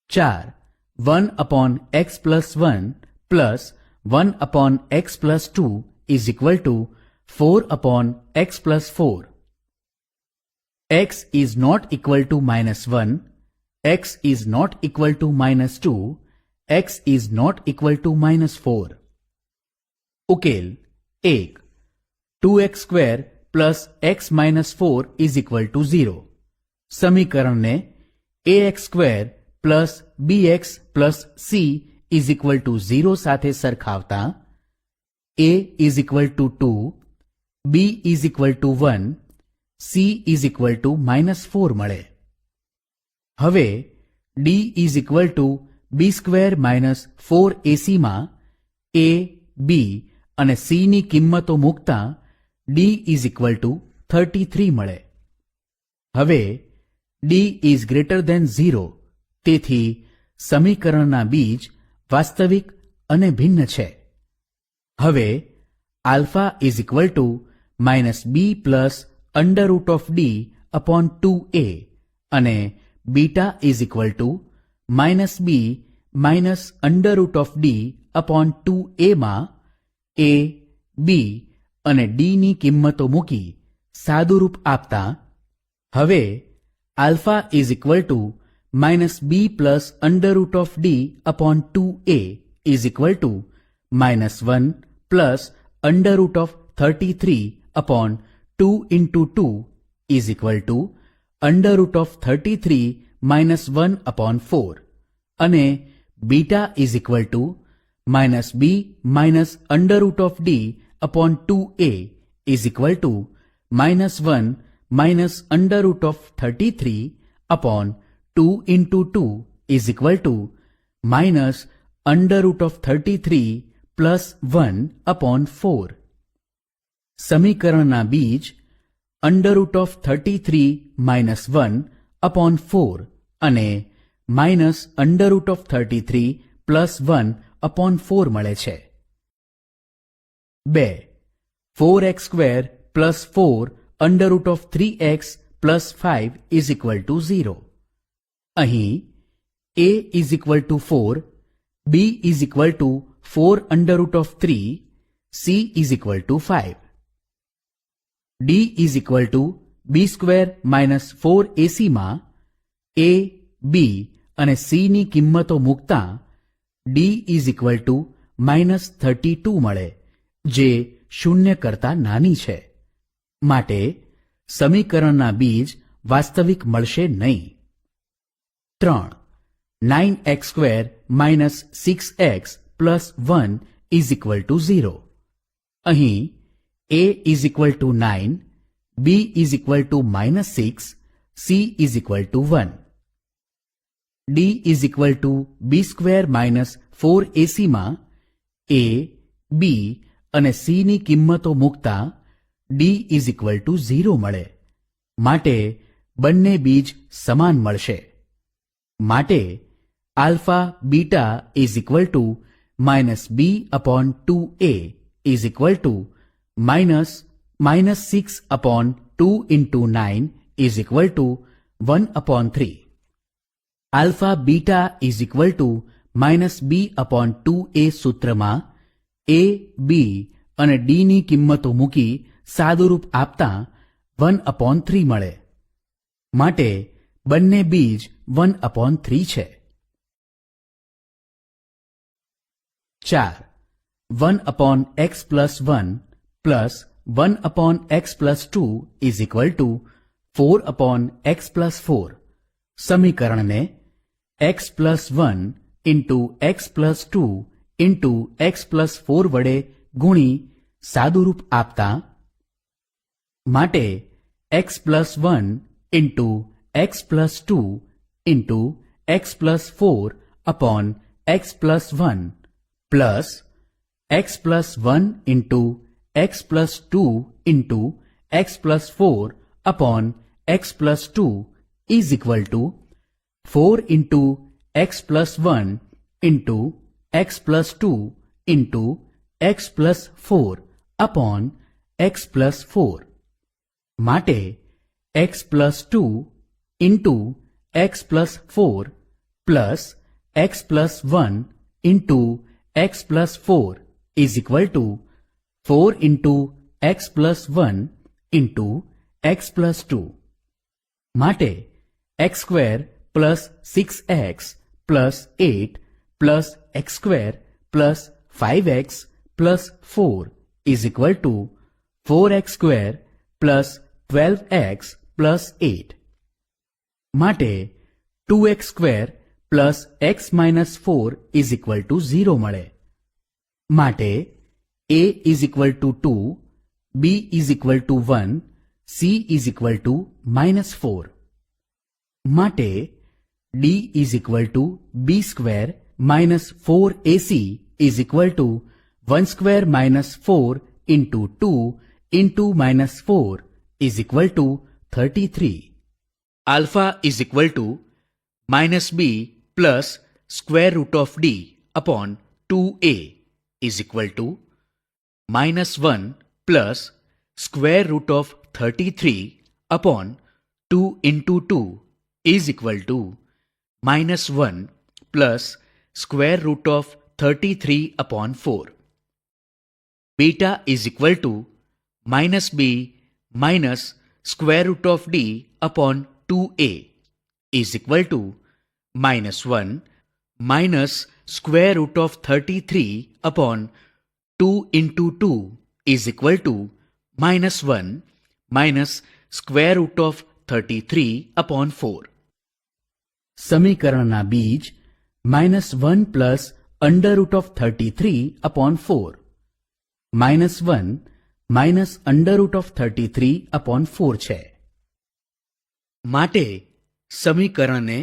4. 1 upon x plus 1 plus 1 upon x plus 2 is equal to 4 upon x plus 4. x is not equal to minus 1, x is not equal to minus 2, x is not equal to minus 4. ઉકેલ 1. 2x² plus x minus 4 is equal to 0. સમીકરણને ax² plus bx plus c is equal to 0 સાથે સરખાવતા a is equal to 2, b is equal to 1, c is equal to -4 મળે. હવે d is equal two b² minus 4ac માં a, b અને c ની કિંમતો મૂકતા d ઇઝ ઇક્વલ ટુ 33 મળે. હવે d ઇઝ ગ્રેટર ધેન 0 તેથી સમીકરણના બીજ વાસ્તવિક અને ભિન્ન છે. હવે alpha is equal to -b plus under root of d upon 2a અને beta is equal to -b minus under root of d upon 2a માં a, b અને d ની કિંમતો મૂકી સાદુરૂપ આપતા હવે alpha is equal to -b plus under root of d upon 2a is equal to -1 plus under root of 33 upon 2 into 2 is equal to under root of 33 minus 1 upon 4 અને beta is equal to -b minus under root of d upon 2a is equal to -1 minus under root of 33 upon 2 into 2 is equal to minus under root of 33 plus 1 upon 4. સમીકરણના બીજ under root of 33 minus 1 upon 4 અને minus under root of 33 plus 1 upon 4 મળે છે. 2. 4x² plus 4 under root of 3x plus 5 is equal to 0. અહીં a is equal to 4, b is equal to 4 under root of 3, c is equal to 5. d is equal two b² minus 4ac માં a, b અને c ની કિંમતો મૂકતા d ઇઝ ઇક્વલ ટુ -32 મળે જે 0 કરતા નાની છે. માટે સમીકરણના બીજ વાસ્તવિક મળશે નહીં. 3. 9x² minus 6x plus 1 is equal to 0. અહીં a is equal to 9, b is equal to -6, c is equal to 1. d is equal to b² minus 4ac માં a, b અને c ની કિંમતો મૂકતા d is equal to 0 મળે. માટે બંને બીજ સમાન મળશે. માટે alpha beta is equal to minus b upon 2a is equal to minus 6 upon 2 into 9 is equal to 1 upon 3. Alpha beta is equal to minus b upon 2a સૂત્રમાં a, b અને d ની કિંમતો મૂકી સાદુરૂપ આપતા 1 upon 3 મળે. માટે બંને બીજ 1 upon 3 છે. 4. 1 upon x plus 1 plus 1 upon x plus 2 is equal to 4 upon x plus 4. સમીકરણને x plus 1 into x plus 2 into x plus 4 વડે ગુણી સાદુરૂપ આપતા માટે x plus 1 into x plus 2 into x plus 4 upon x plus 1 plus x plus 1 into x plus 2 into x plus 4 upon x plus 2 is equal to 4 into x plus 1 into x plus 2 into x plus 4 upon x plus 4. માટે x plus 2 into x plus 4 plus x plus 1 into x plus 4 is equal to 4 into x plus 1 into x plus 2. માટે x square plus 6x plus 8 plus x square plus 5x plus 4 is equal to 4x square plus 12x plus 8. માટે 2x square plus x minus 4 is equal to 0 મળે. માટે a is equal to 2, b is equal to 1, c is equal to minus 4. માટે d is equal to b square minus 4ac is equal to 1 square minus 4 into 2 into minus 4 is equal to 33. Alpha is equal to minus b plus square root of d upon 2a is equal to minus 1 plus square root of 33 upon 2 into 2 is equal to minus 1 plus square root of 33 upon 4. Beta is equal to minus b minus square root of d upon 2a is equal to minus 1 minus square root of 33 upon 2 into 2 is equal to minus 1 minus square root of 33 upon 4. સમીકરણના બીજ -1 plus under root of 33 upon 4 -1 minus under root of 33 upon 4 છે. માટે સમીકરણને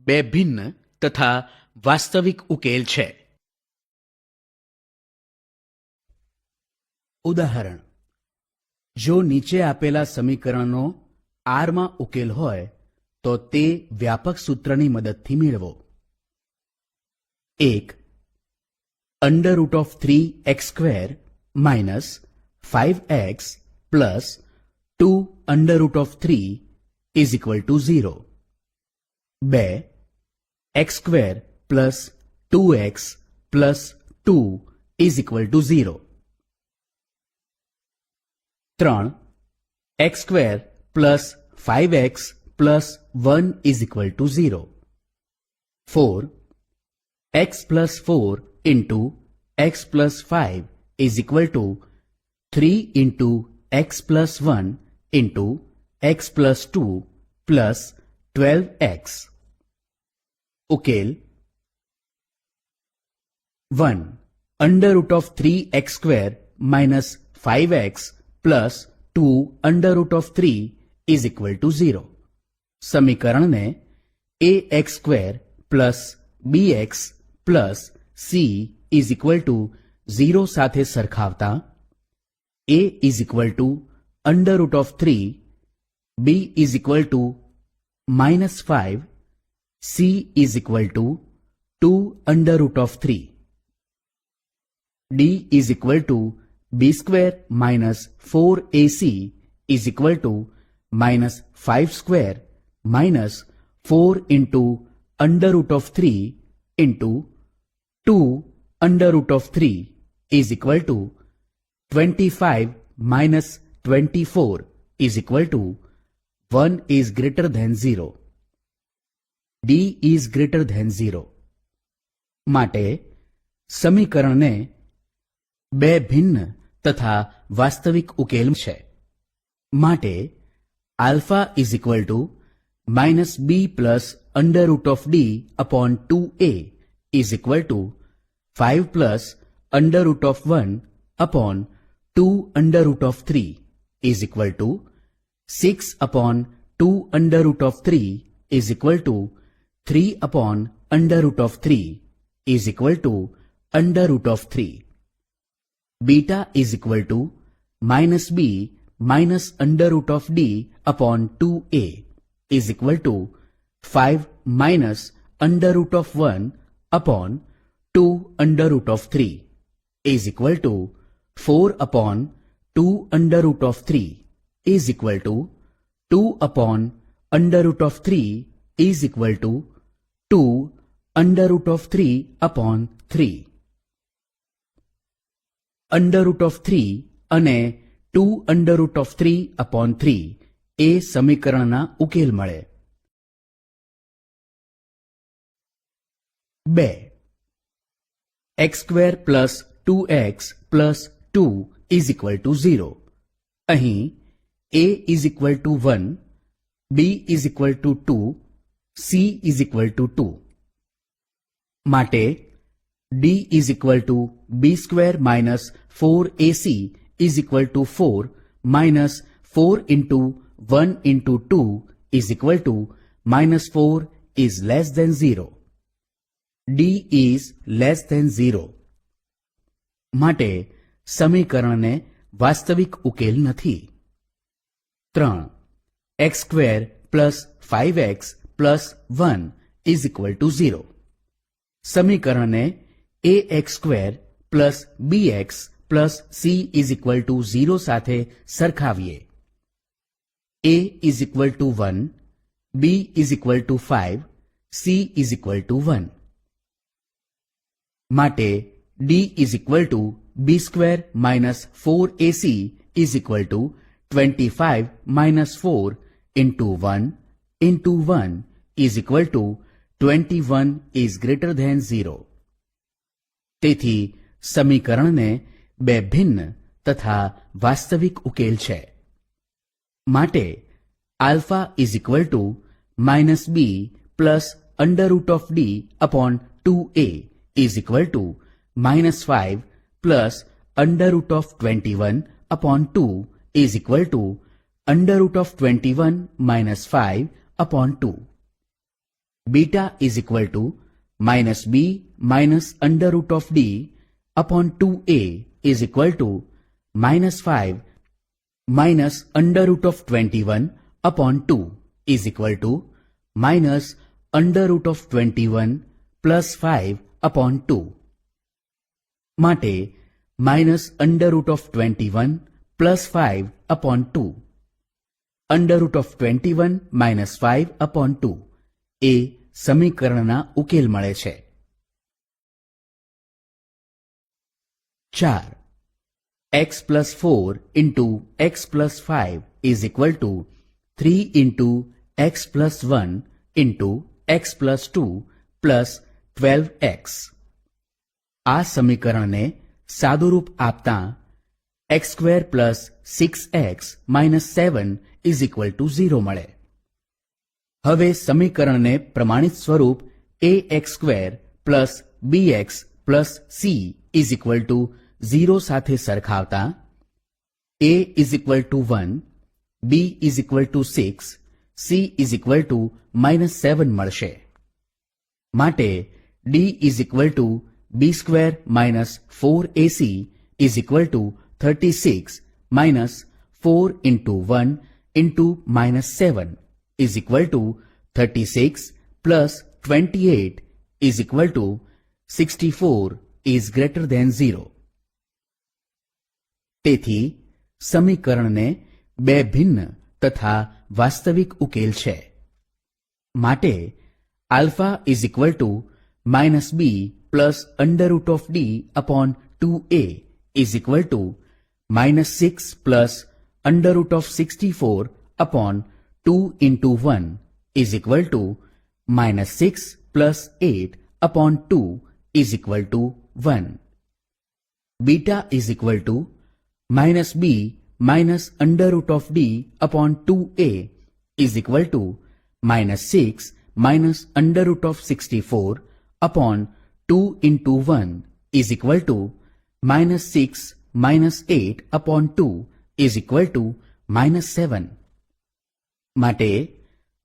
બે ભિન્ન તથા વાસ્તવિક ઉકેલ છે. ઉદાહરણ: જો નીચે આપેલા સમીકરણનો આરમાં ઉકેલ હોય તો તે વ્યાપક સૂત્રની મદદથી મેળવો. 1. Under root of 3x square minus 5x plus 2 under root of 3 is equal to 0. 2. x square plus 2x plus 2 is equal to 0. 3. x square plus 5x plus 1 is equal to 0. 4. x plus 4 into x plus 5 is equal to 3 into x plus 1 into x plus 2 plus 12x. ઉકેલ: 1. Under root of 3x square minus 5x plus 2 under root of 3 is equal to 0. સમીકરણને ax square plus bx plus c is equal to 0 સાથે સરખાવતા a is equal to under root of 3, b is equal to -5, c is equal to 2 under root of 3. D is equal to B square minus 4AC is equal to minus 5 square minus 4 into under root of 3 into 2 under root of 3 is equal to 25 minus 24 is equal to 1 is greater than 0. D is greater than 0. માટે સમીકરણને બે ભિન્ન તથા વાસ્તવિક ઉકેલ છે. માટે alpha is equal to minus B plus under root of D upon 2a is equal to 5 plus under root of 1 upon 2 under root of 3 is equal to 6 upon 2 under root of 3 is equal to 3 upon under root of 3 is equal to under root of 3. Beta is equal to minus b minus under root of d upon 2a is equal to 5 minus under root of 1 upon 2 under root of 3 is equal to 4 upon 2 under root of 3 is equal to 2 upon under root of 3 is equal to 2 under root of 3 upon 3. Under root of 3 અને 2 under root of 3 upon 3 એ સમીકરણના ઉકેલ મળે. 2. x square plus 2x plus 2 is equal to 0. અહીં a is equal to 1, b is equal to 2, c is equal to 2. માટે d is equal to b square minus 4ac is equal to 4 minus 4 into 1 into 2 is equal to minus 4 is less than 0. d is less than 0. માટે સમીકરણને વાસ્તવિક ઉકેલ નથી. 3. x square plus 5x plus 1 is equal to 0. સમીકરણને ax square plus bx plus c is equal to 0 સાથે સરખાવીએ. a is equal to 1, b is equal to 5, c is equal to 1. માટે d is equal to b square minus 4ac is equal two 25 minus 4 into 1 into 1 is equal two 21 is greater than 0. તેથી સમીકરણને બે ભિન્ન તથા વાસ્તવિક ઉકેલ છે. માટે alpha is equal to minus B plus under root of D upon 2a is equal to minus 5 plus under root of 21 upon 2 is equal to under root of 21 minus 5 upon 2. Beta is equal to minus b minus under root of d upon 2a is equal to minus 5 minus under root of 21 upon 2 is equal to minus under root of 21 plus 5 upon 2. માટે minus under root of 21 plus 5 upon 2. Under root of 21 minus 5 upon 2 એ સમીકરણના ઉકેલ મળે છે. 4. x plus 4 into x plus 5 is equal to 3 into x plus 1 into x plus 2 plus 12x. આ સમીકરણને સાદુરૂપ આપતા x square plus 6x minus 7 is equal to 0 મળે. હવે સમીકરણને પ્રમાણિત સ્વરૂપ ax square plus bx plus c is equal to 0 સાથે સરખાવતા a is equal to 1, b is equal to 6, c is equal to -7 મળશે. માટે d is equal to b square minus 4ac is equal two 36 minus 4 into 1 into -7 is equal to 36 plus 28 is equal to 64 is greater than 0. તેથી સમીકરણને બે ભિન્ન તથા વાસ્તવિક ઉકેલ છે. માટે alpha is equal to minus B plus under root of D upon 2a is equal to minus 6 plus under root of 64 upon 2 into 1 is equal to minus 6 plus 8 upon 2 is equal to 1. Beta is equal to minus B minus under root of D upon 2a is equal to minus 6 minus under root of 64 upon 2 into 1 is equal to minus 6 minus 8 upon 2 is equal to minus 7. માટે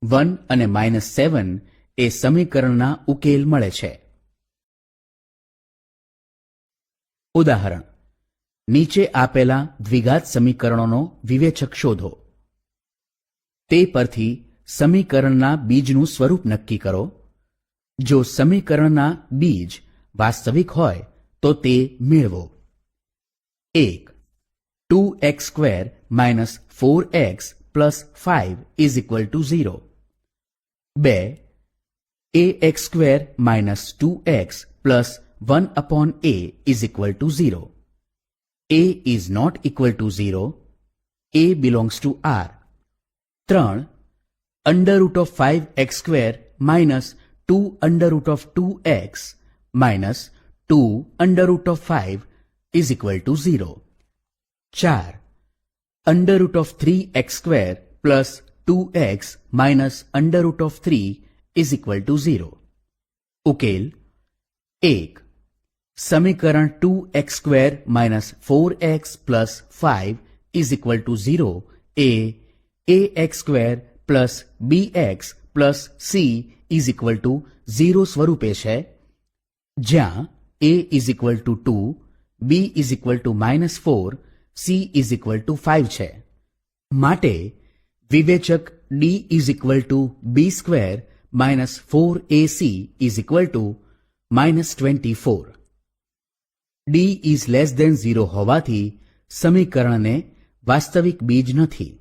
1 અને માઇનસ 7 એ સમીકરણના ઉકેલ મળે છે. ઉદાહરણ: નીચે આપેલા દ્વિઘાત સમીકરણોનો વિવેચક શોધો. તે પરથી સમીકરણના બીજનું સ્વરૂપ નક્કી કરો. જો સમીકરણના બીજ વાસ્તવિક હોય તો તે મેળવો. 1. 2x square minus 4x plus 5 is equal to 0. 2. ax square minus 2x plus 1 upon a is equal to 0. a is not equal to 0. a belongs to R. 3. Under root of 5x square minus 2 under root of 2x minus 2 under root of 5 is equal to 0. 4. Under root of 3x square plus 2x minus under root of 3 is equal to 0. ઉકેલ 1. સમીકરણ 2x square minus 4x plus 5 is equal to 0 એ ax square plus bx plus c is equal to 0 સ્વરૂપે છે, જ્યાં a is equal to 2, b is equal to minus 4, c is equal to 5 છે. માટે વિવેચક d is equal to b square minus 4ac is equal to minus 24. d is less than 0 હોવાથી સમીકરણને વાસ્તવિક બીજ નથી.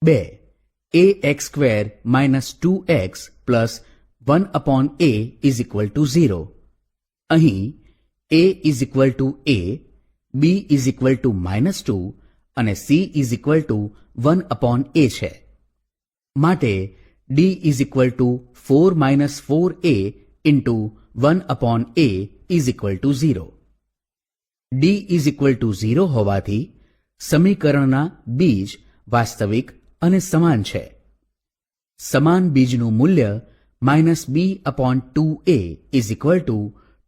2. ax square minus 2x plus 1 upon a is equal to 0. અહીં a is equal to a, b is equal to minus 2 અને c is equal to 1 upon a છે. માટે d is equal to 4 minus 4a into 1 upon a is equal to 0. d is equal to 0 હોવાથી સમીકરણના બીજ વાસ્તવિક અને સમાન છે. સમાન બીજનું મૂલ્ય minus b upon 2a is equal to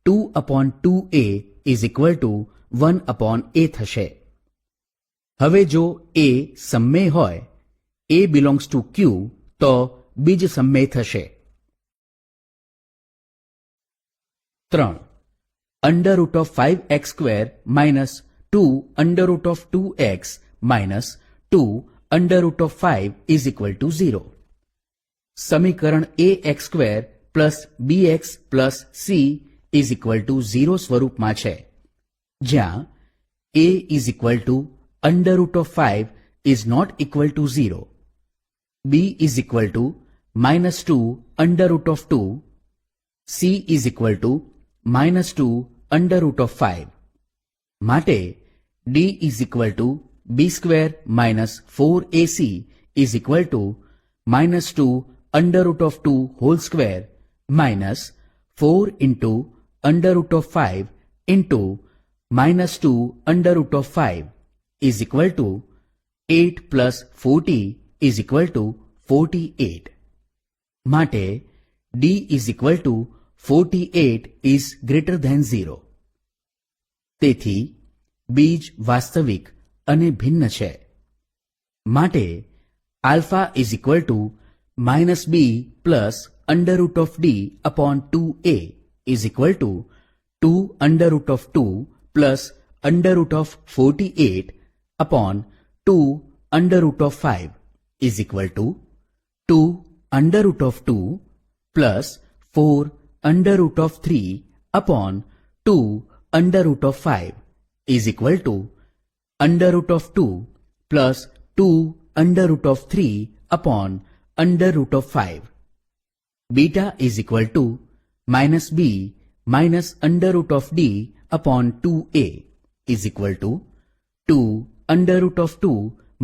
2 upon 2a is equal to 1 upon a થશે. હવે જો a સમમેય હોય, a બિલોંગ્સ ટુ q, તો બીજ સમમેય થશે. 3. Under root of 5x square minus 2 under root of 2x minus 2 under root of 5 is equal to 0. સમીકરણ ax square plus bx plus c is equal to 0 સ્વરૂપમાં છે, જ્યાં a is equal to under root of 5 is not equal to 0, b is equal to minus 2 under root of 2, c is equal to minus 2 under root of 5. માટે d is equal to b square minus 4ac is equal to minus 2 under root of 2 whole square minus 4 into under root of 5 into minus 2 under root of 5 is equal to 8 plus 40 is equal to 48. માટે d is equal to 48 is greater than 0. તેથી બીજ વાસ્તવિક અને ભિન્ન છે. માટે alpha is equal to minus B plus under root of D upon 2a is equal to 2 under root of 2 plus under root of 48 upon 2 under root of 5 is equal to 2 under root of 2 plus 4 under root of 3 upon 2 under root of 5 is equal to under root of 2 plus 2 under root of 3 upon under root of 5. Beta is equal to minus b minus under root of d upon 2a is equal to 2 under root of 2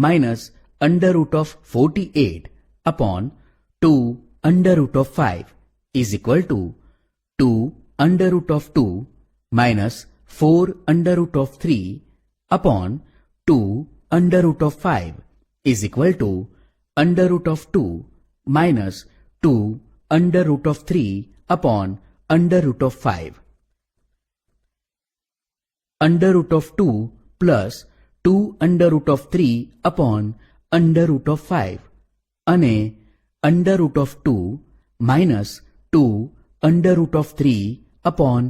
minus under root of 48 upon 2 under root of 5 is equal to 2 under root of 2 minus 4 under root of 3 upon 2 under root of 5 is equal to under root of 2 minus 2 under root of 3 upon under root of 5. Under root of 2 plus 2 under root of 3 upon under root of 5 અને under root of 2 minus 2 under root of 3 upon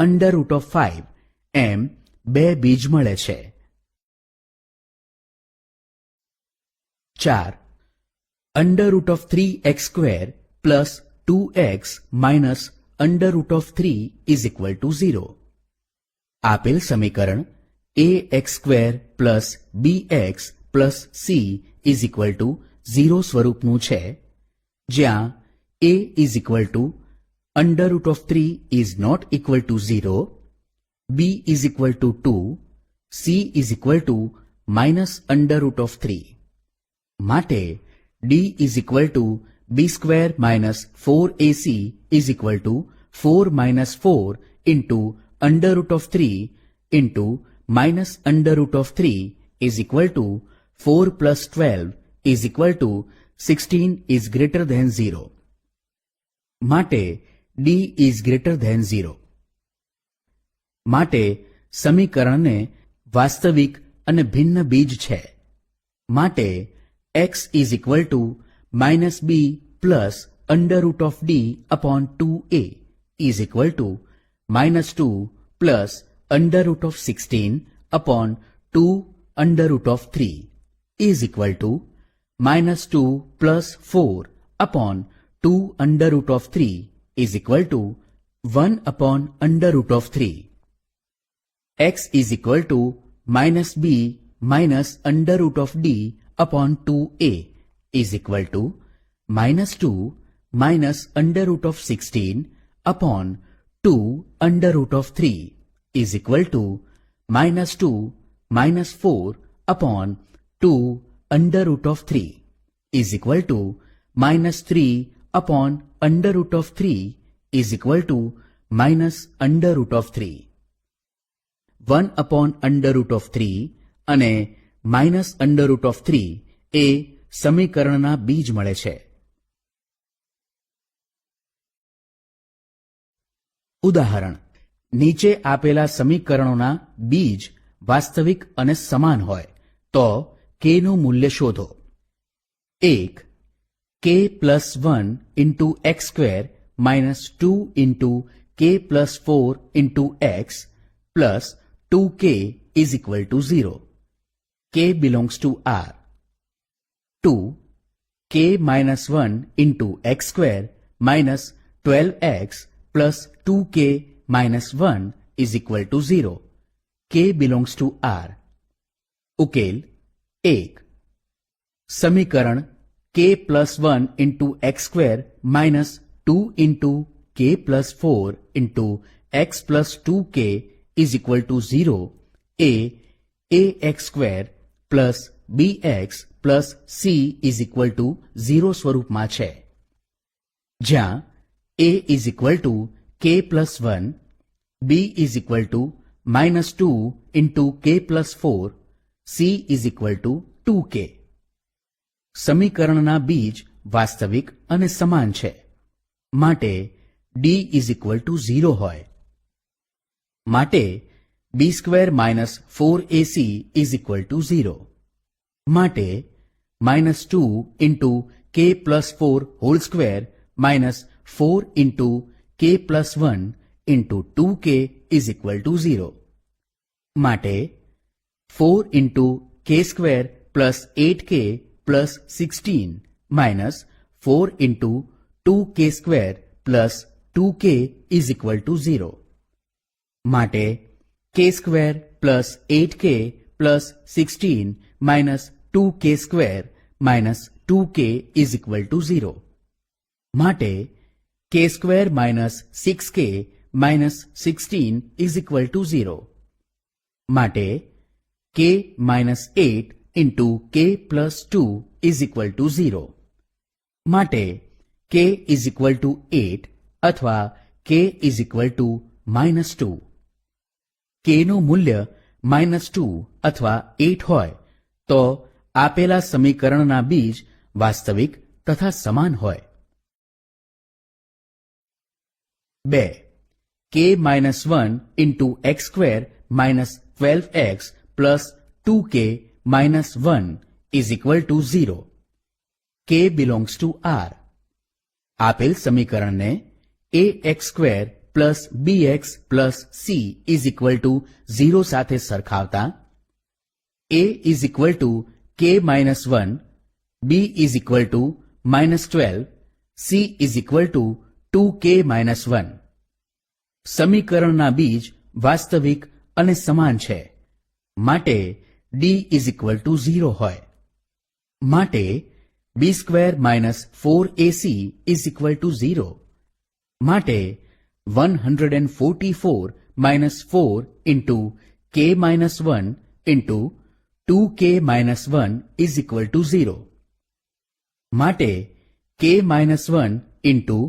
under root of 5 એમ બે બીજ મળે છે. 4. Under root of 3x square plus 2x minus under root of 3 is equal to 0. આપેલ સમીકરણ ax square plus bx plus c is equal to 0 સ્વરૂપનું છે, જ્યાં a is equal to under root of 3 is not equal to 0, b is equal to 2, c is equal to minus under root of 3. માટે d is equal to b square minus 4ac is equal to 4 minus 4 into under root of 3 into minus under root of 3 is equal to 4 plus 12 is equal to 16 is greater than 0. માટે d is greater than 0. માટે સમીકરણને વાસ્તવિક અને ભિન્ન બીજ છે. માટે x is equal to minus b plus under root of d upon 2a is equal to minus 2 plus under root of 16 upon 2 under root of 3 is equal to minus 2 plus 4 upon 2 under root of 3 is equal to 1 upon under root of 3. X is equal to minus b minus under root of d upon 2a is equal to minus 2 minus under root of 16 upon 2 under root of 3 is equal to minus 2 minus 4 upon 2 under root of 3 is equal to minus 3 upon under root of 3 is equal to minus under root of 3. 1 upon under root of 3 અને માઇનસ અંડર રૂટ ઓફ 3 એ સમીકરણના બીજ મળે છે. ઉદાહરણ: નીચે આપેલા સમીકરણોના બીજ વાસ્તવિક અને સમાન હોય તો k નું મૂલ્ય શોધો. 1. k plus 1 into x square minus 2 into k plus 4 into x plus 2k is equal to 0. k belongs to R. 2. k minus 1 into x square minus 12x plus 2k minus 1 is equal to 0. k belongs to R. ઉકેલ 1. સમીકરણ k plus 1 into x square minus 2 into k plus 4 into x plus 2k is equal to 0 એ ax square plus bx plus c is equal to 0 સ્વરૂપમાં છે, જ્યાં a is equal to k plus 1, b is equal to minus 2 into k plus 4, c is equal to 2k. સમીકરણના બીજ વાસ્તવિક અને સમાન છે, માટે d is equal to 0 હોય. માટે b square minus 4ac is equal to 0. માટે minus 2 into k plus 4 whole square minus 4 into k plus 1 into 2k is equal to 0. માટે 4 into k square plus 8k plus 16 minus 4 into 2k square plus 2k is equal to 0. માટે k square plus 8k plus 16 minus 2k square minus 2k is equal to 0. માટે k square minus 6k minus 16 is equal to 0. માટે k minus 8 into k plus 2 is equal to 0. માટે k ઇઝ ઇક્વલ ટુ 8 અથવા k is equal to -2. k નું મૂલ્ય -2 અથવા 8 હોય તો આપેલા સમીકરણના બીજ વાસ્તવિક તથા સમાન હોય. 2. k -1 into x square minus 12x plus 2k minus 1 is equal to 0. k belongs to R. આપેલ સમીકરણને ax square plus bx plus c is equal to 0 સાથે સરખાવતા a is equal two k minus 1, b is equal two -12, c is equal two 2k minus 1. સમીકરણના બીજ વાસ્તવિક અને સમાન છે માટે d ઇઝ ઇક્વલ ટુ 0 હોય. માટે b square minus 4ac is equal to 0. માટે 144 minus 4 into k minus 1 into 2k minus 1 is equal to 0. માટે k minus 1 into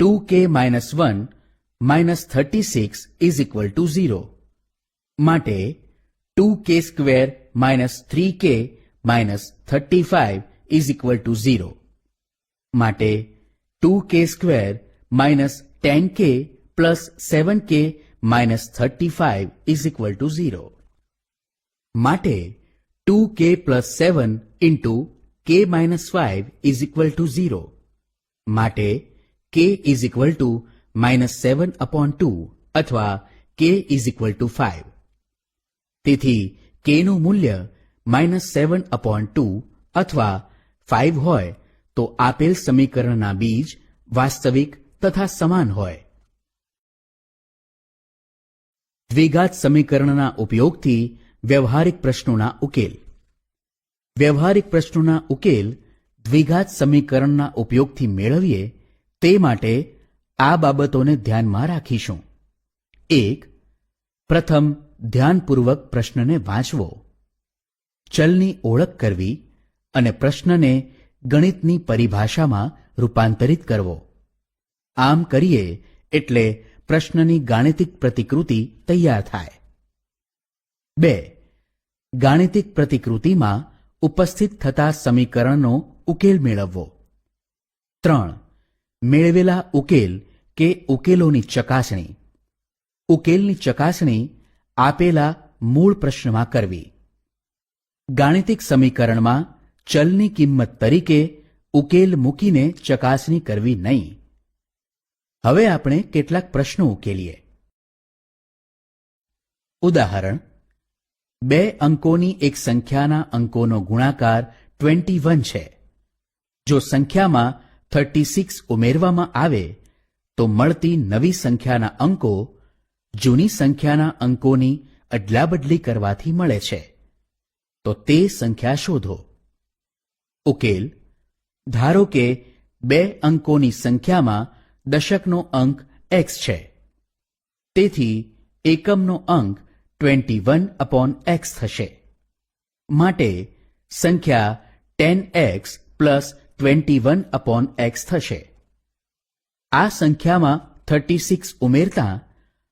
2k minus 1 minus 36 is equal to 0. માટે 2k square minus 3k minus 35 is equal to 0. માટે 2k square minus 10k plus 7k minus 35 is equal to 0. માટે 2k plus 7 into k minus 5 is equal to 0. માટે k ઇઝ ઇક્વલ ટુ -7/2 અથવા k ઇઝ ઇક્વલ ટુ 5. તેથી k નું મૂલ્ય -7/2 અથવા 5 હોય તો આપેલ સમીકરણના બીજ વાસ્તવિક તથા સમાન હોય. દ્વિઘાત સમીકરણના ઉપયોગથી વ્યવહારિક પ્રશ્નોના ઉકેલ. વ્યવહારિક પ્રશ્નોના ઉકેલ દ્વિઘાત સમીકરણના ઉપયોગથી મેળવીએ તે માટે આ બાબતોને ધ્યાનમાં રાખીશું. 1. પ્રથમ ધ્યાનપૂર્વક પ્રશ્નને વાંચવો. ચલની ઓળખ કરવી અને પ્રશ્નને ગણિતની પરિભાષામાં રૂપાંતરિત કરવો. આમ કરીએ એટલે પ્રશ્નની ગાણિતિક પ્રતિકૃતિ તૈયાર થાય. 2. ગાણિતિક પ્રતિકૃતિમાં ઉપસ્થિત થતા સમીકરણનો ઉકેલ મેળવવો. 3. મેળવેલા ઉકેલ કે ઉકેલોની ચકાસણી. ઉકેલની ચકાસણી આપેલા મૂળ પ્રશ્નમાં કરવી. ગાણિતિક સમીકરણમાં ચલની કિંમત તરીકે ઉકેલ મૂકીને ચકાસણી કરવી નહીં. હવે આપણે કેટલાક પ્રશ્નો ઉકેલીએ. ઉદાહરણ: 2 અંકોની એક સંખ્યાના અંકોનો ગુણાકાર 21 છે. જો સંખ્યામાં 36 ઉમેરવામાં આવે તો મળતી નવી સંખ્યાના અંકો જૂની સંખ્યાના અંકોની અદલાબદલી કરવાથી મળે છે. તો તે સંખ્યા શોધો. ઉકેલ: ધારો કે 2 અંકોની સંખ્યામાં દશકનો અંક x છે. તેથી એકમનો અંક 21/x થશે. માટે સંખ્યા 10x પ્લસ 21/x થશે. આ સંખ્યામાં 36 ઉમેરતા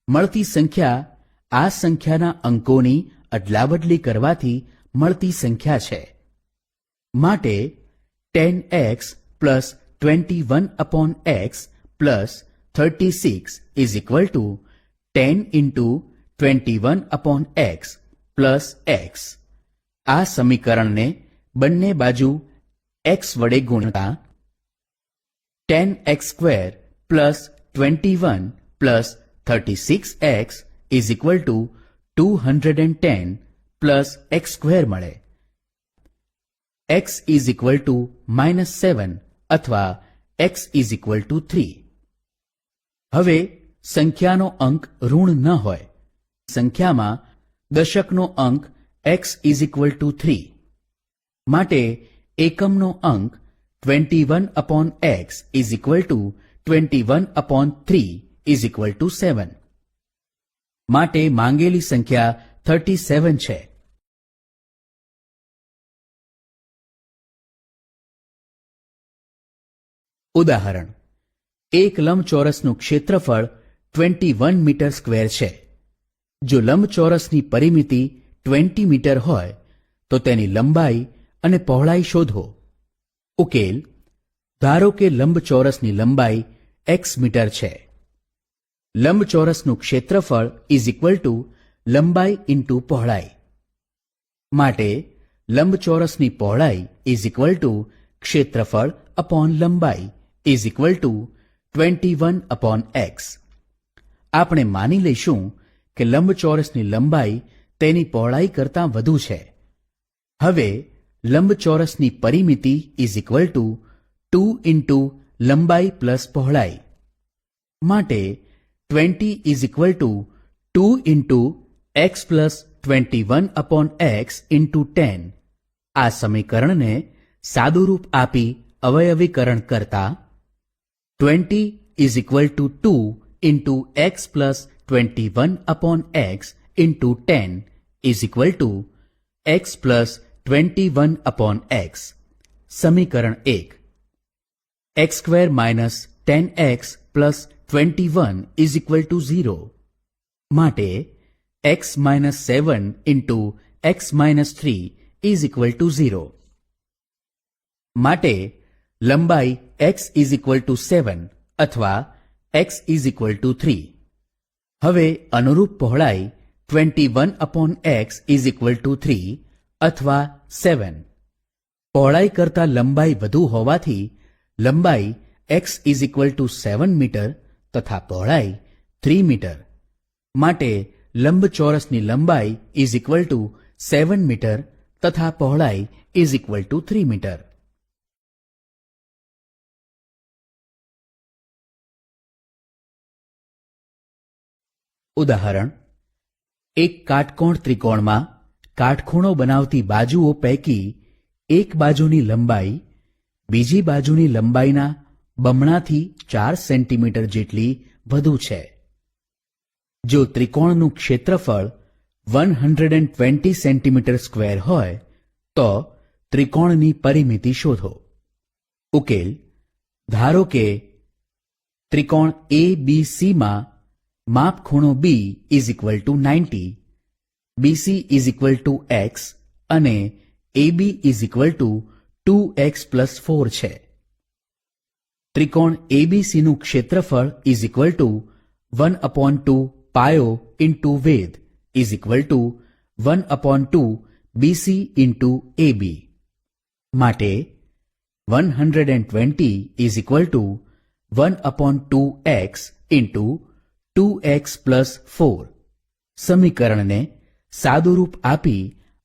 મળતી સંખ્યા આ સંખ્યાના અંકોની અદલાબદલી કરવાથી મળતી સંખ્યા છે. માટે 10x plus 21/x plus 36 is equal to 10 into 21/x plus x. આ સમીકરણને બંને બાજુ x વડે ગુણતા 10x square plus 21 plus 36x is equal two 210 plus x square મળે. x ઇઝ ઇક્વલ ટુ -7 અથવા x ઇઝ ઇક્વલ ટુ 3. હવે સંખ્યાનો અંક ઋણ ન હોય, સંખ્યામાં દશકનો અંક x ઇઝ ઇક્વલ ટુ 3, માટે એકમનો અંક 21/x is equal two 21/3 is equal to 7. માટે માંગેલી સંખ્યા 37 છે. ઉદાહરણ: એક લંબચોરસનું ક્ષેત્રફળ 21 મીટર સ્ક્વેર છે. જો લંબચોરસની પરિમિતિ 20 મીટર હોય તો તેની લંબાઈ અને પહોળાઈ શોધો. ઉકેલ: ધારો કે લંબચોરસની લંબાઈ x મીટર છે. લંબચોરસનું ક્ષેત્રફળ ઇઝ ઇક્વલ ટુ લંબાઈ ઇન્ટુ પહોળાઈ. માટે લંબચોરસની પહોળાઈ ઇઝ ઇક્વલ ટુ ક્ષેત્રફળ અપોન લંબાઈ ઇઝ ઇક્વલ ટુ 21/x. આપણે માની લઈશું કે લંબચોરસની લંબાઈ તેની પહોળાઈ કરતાં વધુ છે. હવે લંબચોરસની પરિમિતિ ઇઝ ઇક્વલ ટુ 2 ઇન્ટુ લંબાઈ પ્લસ પહોળાઈ. માટે 20 is equal to 2 into x plus 21/x into 10. આ સમીકરણને સાદુરૂપ આપી અવયવીકરણ કરતા 20 is equal to 2 into x plus 21/x into 10 is equal two x plus 21/x. સમીકરણ 1. x² minus 10x plus 21 is equal to 0. માટે x minus 7 into x minus 3 is equal to 0. માટે લંબાઈ x ઇઝ ઇક્વલ ટુ 7 અથવા x ઇઝ ઇક્વલ ટુ 3. હવે અનુરૂપ પહોળાઈ 21/x ઇઝ ઇક્વલ ટુ 3 અથવા 7. પહોળાઈ કરતાં લંબાઈ વધુ હોવાથી લંબાઈ x is equal to 7 metre તથા પહોળાઈ 3 મીટર. માટે લંબચોરસની લંબાઈ ઇઝ ઇક્વલ ટુ 7 મીટર તથા પહોળાઈ ઇઝ ઇક્વલ ટુ 3 મીટર. ઉદાહરણ: એક કાટકોણ ત્રિકોણમાં કાટખૂણો બનાવતી બાજુઓ પૈકી એક બાજુની લંબાઈ બીજી બાજુની લંબાઈના બમણાથી 4 સેન્ટીમીટર જેટલી વધુ છે. જો ત્રિકોણનું ક્ષેત્રફળ 120 સેન્ટીમીટર સ્ક્વેર હોય તો ત્રિકોણની પરિમિતિ શોધો. ઉકેલ: ધારો કે ત્રિકોણ ABC માં માપ ખૂણો B is equal two 90, BC is equal two x અને AB is equal to 2x plus 4 છે. ત્રિકોણ ABCનું ક્ષેત્રફળ ઇઝ ઇક્વલ ટુ 1/2 પાયો ઇન્ટુ વેધ is equal to 1/2 BC into AB. માટે 120 is equal to 1/2x into 2x plus 4. સમીકરણને સાદુરૂપ આપી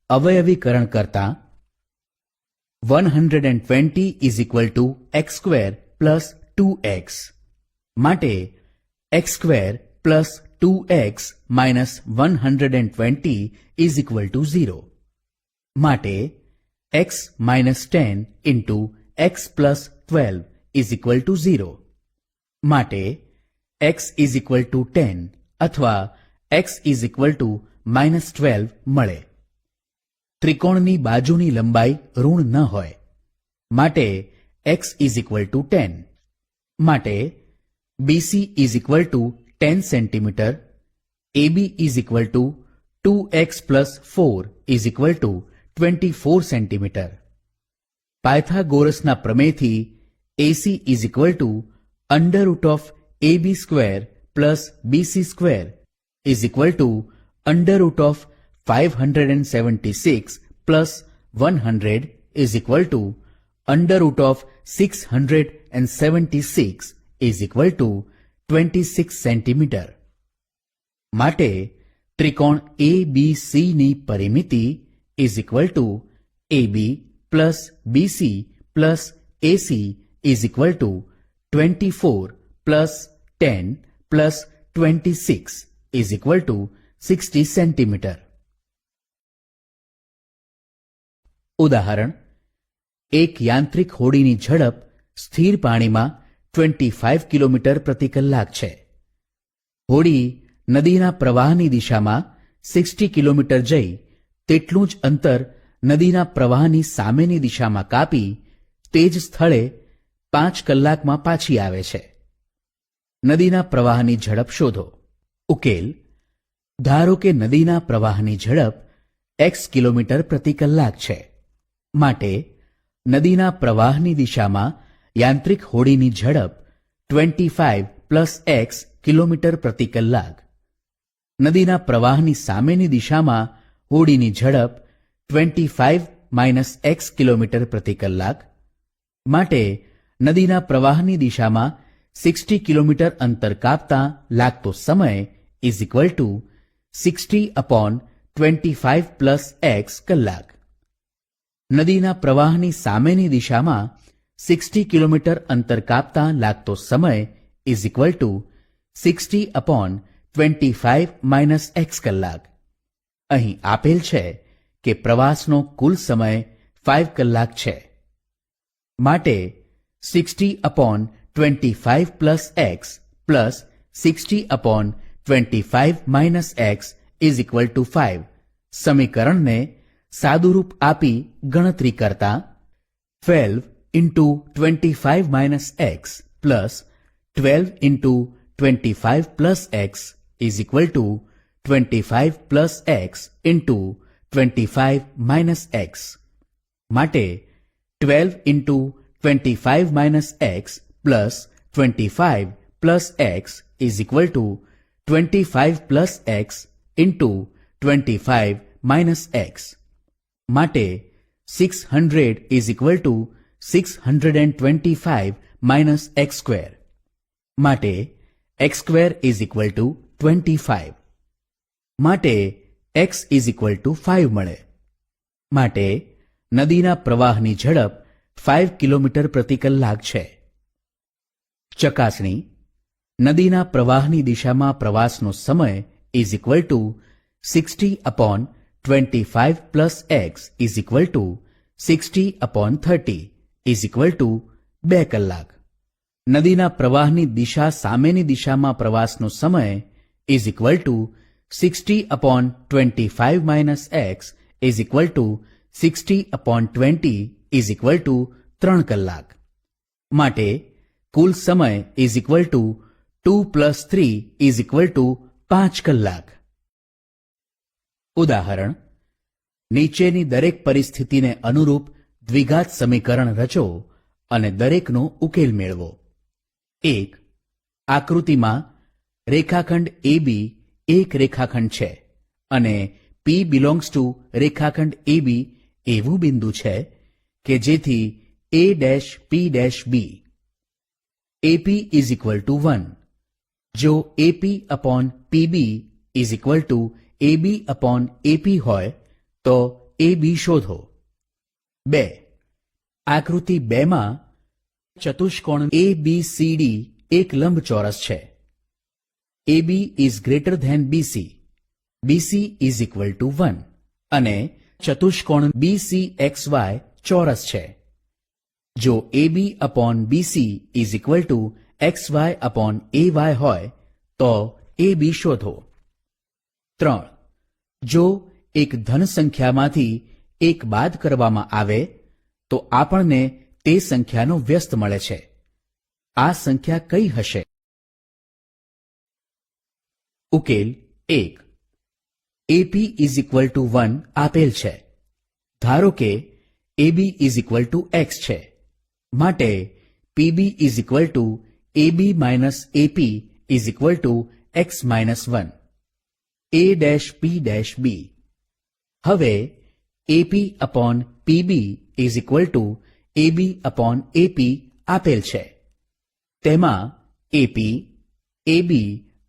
અવયવીકરણ કરતા 120 is equal two x² plus 2x. માટે x² plus 2x minus 120 is equal to 0. માટે x minus 10 into x plus 12 is equal to 0. માટે x ઇઝ ઇક્વલ ટુ 10 અથવા x is equal to minus 12 મળે. ત્રિકોણની બાજુની લંબાઈ ઋણ ન હોય માટે x ઇઝ ઇક્વલ ટુ 10. માટે BC is equal to 10 centimetre, AB is equal to 2x plus 4 is equal to 24 centimetre. પાયથાગોરસના પ્રમેયથી AC is equal to under root of AB square plus BC square is equal to under root of 576 plus 100 is equal to under root of 676 is equal to 26 centimetre. માટે ત્રિકોણ ABC ની પરિમિતિ is equal to AB plus BC plus AC is equal to 24 plus 10 plus 26 is equal two 60 centimetre. ઉદાહરણ, એક યાંત્રિક હોડીની ઝડપ સ્થિર પાણીમાં 25 કિલોમીટર પ્રતિ કલાક છે. હોડી નદીના પ્રવાહની દિશામાં 60 કિલોમીટર જઈ તેટલું જ અંતર નદીના પ્રવાહની સામેની દિશામાં કાપી તે જ સ્થળે 5 કલાકમાં પાછી આવે છે. નદીના પ્રવાહની ઝડપ શોધો. ઉકેલ: ધારો કે નદીના પ્રવાહની ઝડપ x કિલોમીટર પ્રતિ કલાક છે. માટે નદીના પ્રવાહની દિશામાં યાંત્રિક હોડીની ઝડપ 25 પ્લસ x કિલોમીટર પ્રતિ કલાક. નદીના પ્રવાહની સામેની દિશામાં હોડીની ઝડપ 25 માઇનસ x કિલોમીટર પ્રતિ કલાક. માટે નદીના પ્રવાહની દિશામાં 60 કિલોમીટર અંતર કાપતા લાગતો સમય is equal two 60/25 plus x કલાક. નદીના પ્રવાહની સામેની દિશામાં 60 કિલોમીટર અંતર કાપતા લાગતો સમય is equal two 60/25 minus x કલાક. અહીં આપેલ છે કે પ્રવાસનો કુલ સમય 5 કલાક છે. માટે 60/25 plus x plus 60/25 minus x is equal to 5 સમીકરણને સાદુરૂપ આપી ગણતરી કરતા 12 into 25 minus x plus 12 into 25 plus x is equal two 25 plus x into 25 minus x. માટે 12 into 25 minus x plus 25 plus x is equal two 25 plus x into 25 minus x. માટે 600 is equal two 625 minus x square. માટે x square is equal two 25. માટે x ઇઝ ઇક્વલ ટુ 5 મળે. માટે નદીના પ્રવાહની ઝડપ 5 કિલોમીટર પ્રતિ કલાક છે. ચકાસણી: નદીના પ્રવાહની દિશામાં પ્રવાસનો સમય is equal two 60/25 plus x is equal two 60/30 is equal to 2 કલાક. નદીના પ્રવાહની દિશા સામેની દિશામાં પ્રવાસનો સમય is equal two 60/25 minus x is equal two 60/20 is equal to 3 કલાક. માટે કુલ સમય is equal to 2 plus 3 is equal to 5 કલાક. ઉદાહરણ, નીચેની દરેક પરિસ્થિતિને અનુરૂપ દ્વિઘાત સમીકરણ રચો અને દરેકનો ઉકેલ મેળવો. 1. આકૃતિમાં રેખાખંડ AB એક રેખાખંડ છે અને P બિલોંગ્સ ટુ રેખાખંડ AB એવું બિંદુ છે કે જેથી A', P', B. AP is equal to 1. જો AP upon PB is equal to AB upon AP હોય તો AB શોધો. 2. આકૃતિ 2માં ચતુષ્કોણ ABCD એક લંબચોરસ છે. AB is greater than BC. BC is equal to 1 અને ચતુષ્કોણ BCXY ચોરસ છે. જો AB upon BC is equal to XY upon AY હોય તો AB શોધો. 3. જો એક ધન સંખ્યામાંથી એક બાદ કરવામાં આવે તો આપણને તે સંખ્યાનો વ્યસ્ત મળે છે. આ સંખ્યા કઈ હશે? ઉકેલ 1. AP ઇઝ ઇક્વલ ટુ 1 આપેલ છે. ધારો કે AB is equal two x છે. માટે PB is equal to AB minus AP is equal two x minus 1. A', P', B. હવે AP upon PB is equal to AB upon AP આપેલ છે. તેમાં AP, AB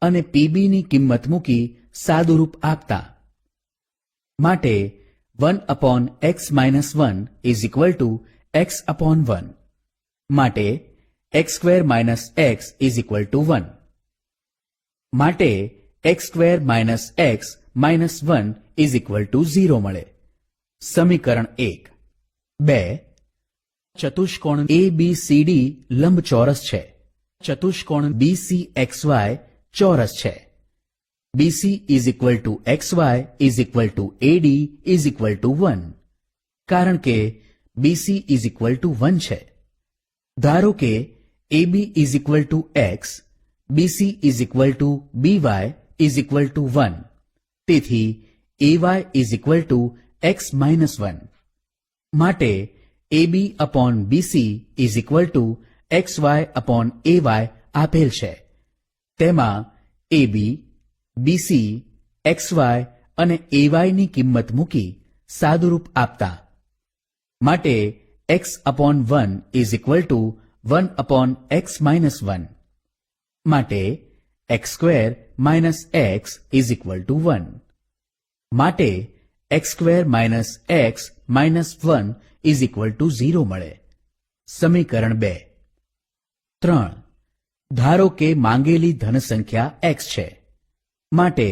અને PB ની કિંમત મૂકી સાદુરૂપ આપતા. માટે 1 upon x minus 1 is equal two x upon 1. માટે x square minus x is equal to 1. માટે x square minus x minus 1 is equal to 0 મળે. સમીકરણ 1. 2. ચતુષ્કોણ ABCD લંબચોરસ છે. ચતુષ્કોણ BCXY ચોરસ છે. BC is equal to XY is equal two AD is equal to 1. કારણ કે BC ઇઝ ઇક્વલ ટુ 1 છે. ધારો કે AB is equal two X, BC is equal two BY is equal to 1. તેથી AY is equal two X minus 1. માટે AB upon BC is equal to XY upon AY આપેલ છે. તેમાં AB, BC, XY અને AY ની કિંમત મૂકી સાદુરૂપ આપતા. માટે x upon 1 is equal to 1 upon x minus 1. માટે x square minus x is equal to 1. માટે x square minus x minus 1 is equal to 0 મળે. સમીકરણ 2. 3. ધારો કે માંગેલી ધન સંખ્યા x છે. માટે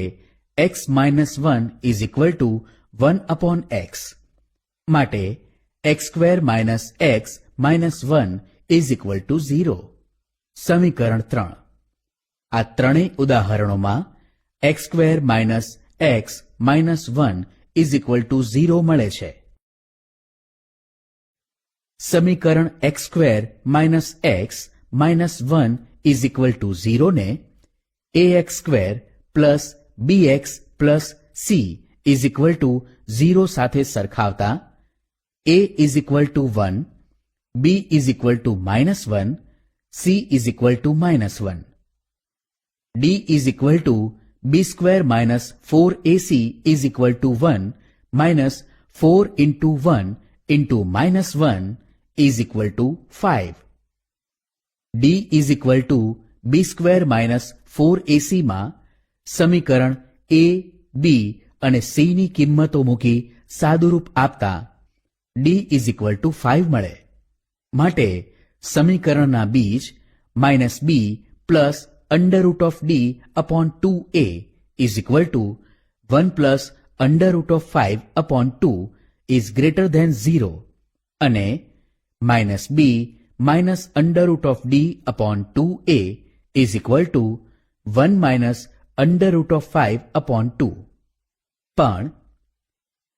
x minus 1 is equal to 1 upon x. માટે x square minus x minus 1 is equal to 0. સમીકરણ 3. આ ત્રણેય ઉદાહરણોમાં x square minus x minus 1 is equal to 0 મળે છે. સમીકરણ x square minus x minus 1 is equal to 0 ને ax square plus bx plus c is equal to 0 સાથે સરખાવતા a is equal to 1, b is equal to minus 1, c is equal to minus 1. d is equal to b square minus 4ac is equal to 1 minus 4 into 1 into minus 1 is equal to 5. d is equal to b square minus 4ac માં સમીકરણ a, b અને c ની કિંમતો મૂકી સાદુરૂપ આપતા d ઇઝ ઇક્વલ ટુ 5 મળે. માટે સમીકરણના બીજ minus b plus under root of d upon 2a is equal to 1 plus under root of 5 upon 2 is greater than 0 અને minus b minus under root of d upon 2a is equal to 1 minus under root of 5 upon 2. પણ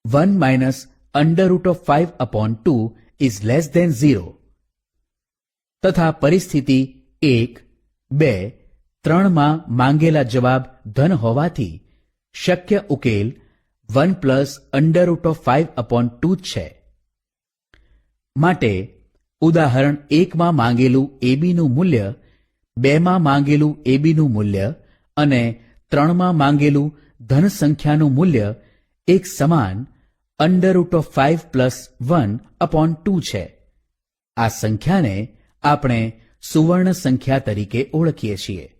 1 minus under root of 5 upon 2 is less than 0 તથા પરિસ્થિતિ 1, 2, 3 માં માંગેલા જવાબ ધન હોવાથી શક્ય ઉકેલ 1 plus under root of 5 upon 2 છે. માટે ઉદાહરણ 1 માં માંગેલું AB નું મૂલ્ય, 2 માં માંગેલું AB નું મૂલ્ય અને 3 માં માંગેલું ધન સંખ્યાનું મૂલ્ય એક સમાન under root of 5 plus 1 upon 2 છે. આ સંખ્યાને આપણે સુવર્ણ સંખ્યા તરીકે ઓળખીએ છીએ.